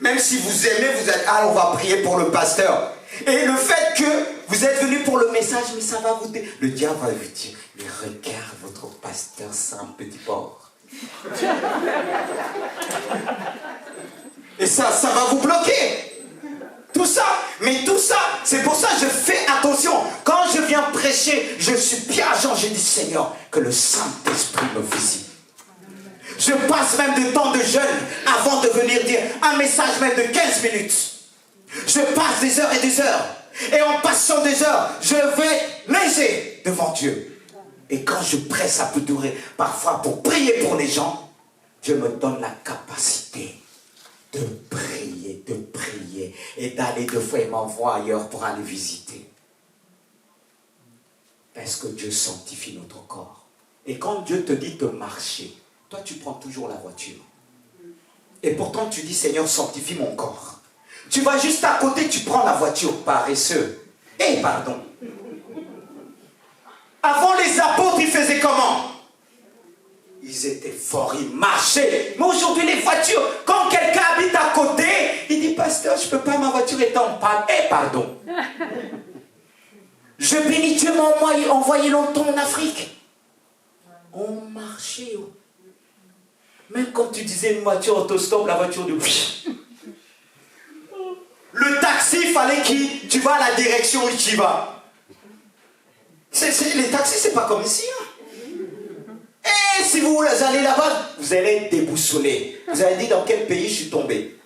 Même si vous aimez, vous allez, ah, on va prier pour le pasteur. Et le fait que vous êtes venu pour le message, mais ça va vous dire. Le diable va vous dire, mais regarde votre pasteur, c'est un petit porc. Et ça va vous bloquer. Tout ça, mais tout ça, c'est pour ça que je fais attention. Quand je viens prêcher, je suis piageant. Je dis, Seigneur, que le Saint-Esprit me visite. Je passe même du temps de jeûne avant de venir dire un message même de 15 minutes. Je passe des heures et des heures. Et en passant des heures, je vais léger devant Dieu. Et quand je presse, ça peut durer parfois pour prier pour les gens. Dieu me donne la capacité de prier et d'aller deux fois, il m'envoie ailleurs pour aller visiter. Parce que Dieu sanctifie notre corps. Et quand Dieu te dit de marcher, toi tu prends toujours la voiture. Et pourtant tu dis, Seigneur, sanctifie mon corps. Tu vas juste à côté, tu prends la voiture, paresseux. Pardon. Avant les apôtres, ils faisaient comment? Ils étaient forts, ils marchaient. Mais aujourd'hui, les voitures, quand quelqu'un habite à côté, il dit, pasteur, je ne peux pas, ma voiture est en panne. Pardon. Je bénis Dieu m'a envoyé longtemps en Afrique. On marchait. Même quand tu disais une voiture autostop, la voiture de... Le taxi, il fallait tu vas à la direction où tu vas. Les taxis, c'est pas comme ici. Hein. Et si vous allez là-bas, vous allez être déboussolé. Vous allez dire dans quel pays je suis tombé.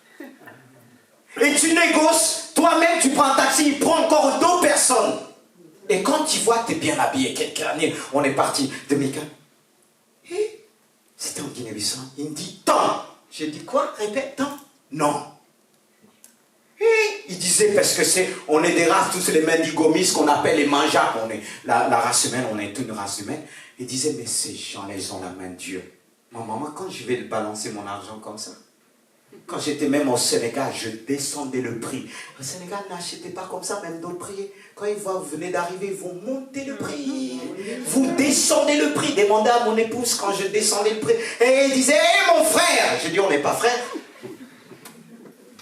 Et tu négocies, toi-même tu prends un taxi, il prend encore 2 personnes. Et quand tu vois que tu es bien habillé, quelques années, on est parti, Dominicain. Et c'était en Guinée-Bissau. Il me dit tant. J'ai dit quoi? Répète, tant? Non. Et il disait parce que on est des races, tous les mendigomis qu'on appelle les manjacs. On est la race humaine, on est une race humaine. Il disait mais ces gens-là, ils ont la main de Dieu. Ma maman, quand je vais balancer mon argent comme ça, quand j'étais même au Sénégal, je descendais le prix. Au Sénégal, n'achetez pas comme ça, même d'autres prix. Quand ils voient que vous venez d'arriver, ils vont monter le prix. Vous descendez le prix. Demandez à mon épouse quand je descendais le prix. Et il disait, hé mon frère. Je dis, on n'est pas frères.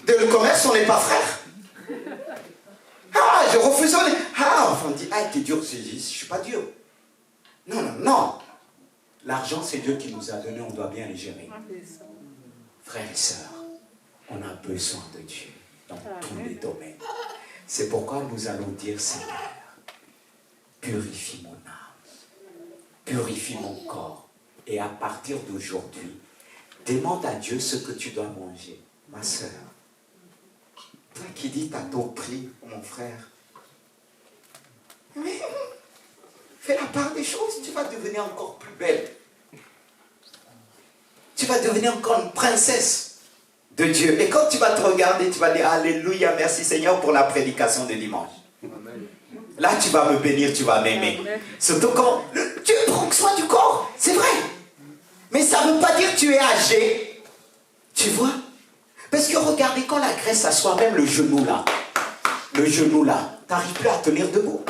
De le commerce, on n'est pas frères. Ah, je refusais. Ah, enfin, on dit, ah, t'es dur. Je dis, je suis pas dur. Non, non, non. L'argent, c'est Dieu qui nous a donné, on doit bien les gérer. Frères et sœurs, on a besoin de Dieu dans tous les domaines. C'est pourquoi nous allons dire, Seigneur, purifie mon âme, purifie mon corps. Et à partir d'aujourd'hui, demande à Dieu ce que tu dois manger. Ma sœur, toi qui dis à ton prix, mon frère, mais fais la part des choses, tu vas devenir encore plus belle. Tu vas devenir encore une princesse de Dieu. Et quand tu vas te regarder, tu vas dire, alléluia, merci Seigneur pour la prédication de dimanche. Amen. Là, tu vas me bénir, tu vas m'aimer. Surtout quand Dieu prend soin du corps, c'est vrai. Mais ça ne veut pas dire que tu es âgé. Tu vois? Parce que regardez, quand la graisse s'assoit, même le genou là, tu n'arrives plus à tenir debout.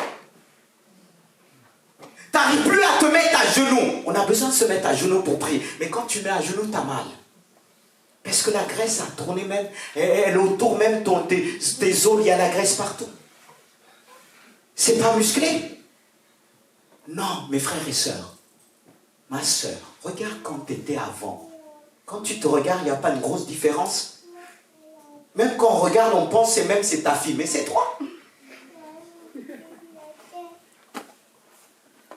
Tu n'arrives plus à te mettre à genoux. On a besoin de se mettre à genoux pour prier. Mais quand tu mets à genoux, tu as mal. Parce que la graisse a tourné même. Elle autour même tes os, il y a la graisse partout. C'est pas musclé. Non, mes frères et sœurs. Ma sœur, regarde quand tu étais avant. Quand tu te regardes, il n'y a pas une grosse différence. Même quand on regarde, on pense que même c'est ta fille. Mais c'est toi.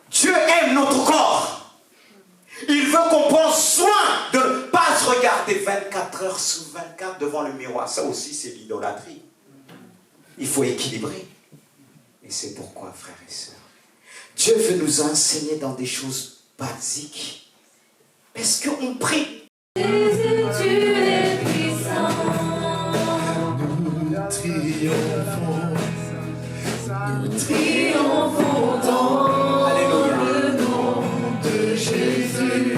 Dieu aime notre corps. Il veut qu'on prenne soin de ne pas se regarder 24 heures sur 24 devant le miroir. Ça aussi, c'est l'idolâtrie. Il faut équilibrer. Et c'est pourquoi, frères et sœurs, Dieu veut nous enseigner dans des choses basiques. Parce qu'on prie. Jésus, tu es puissant. Nous triomphons. Nous Triomphons dans le nom de Jésus.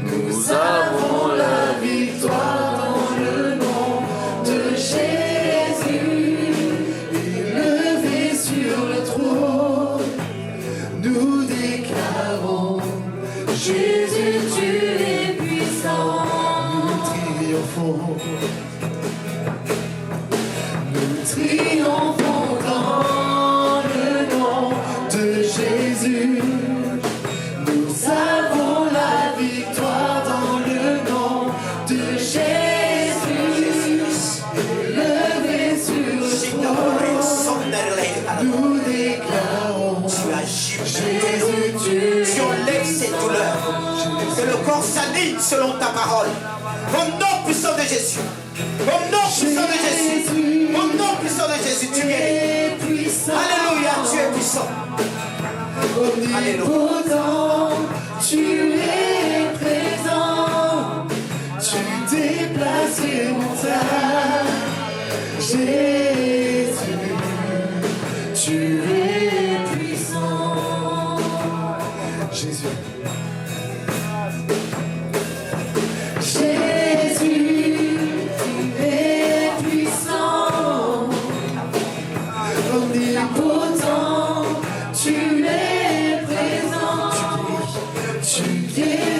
Nous avons la victoire dans le nom de Jésus. Élevé sur le trône, nous déclarons Jésus, tu es puissant. nous triomphons. Nous Triomphons dans le nom de Jésus. Nous avons la victoire dans le nom de Jésus. Élevé sur le trône, nous déclarons Tu agis, Jésus, tu tu enlèves ces douleurs. Que le corps s'aligne selon ta parole. Au nom puissant de Jésus. Au nom puissant de Jésus. Au nom puissant de Jésus, tu es puissant. Alléluia, tu es puissant. Omnipotent, tu es présent. Tu déplaces les montagnes. Jésus, tu es puissant. Jésus. Jésus, tu es puissant. Omnipotent, Tu es présent. tu guéris.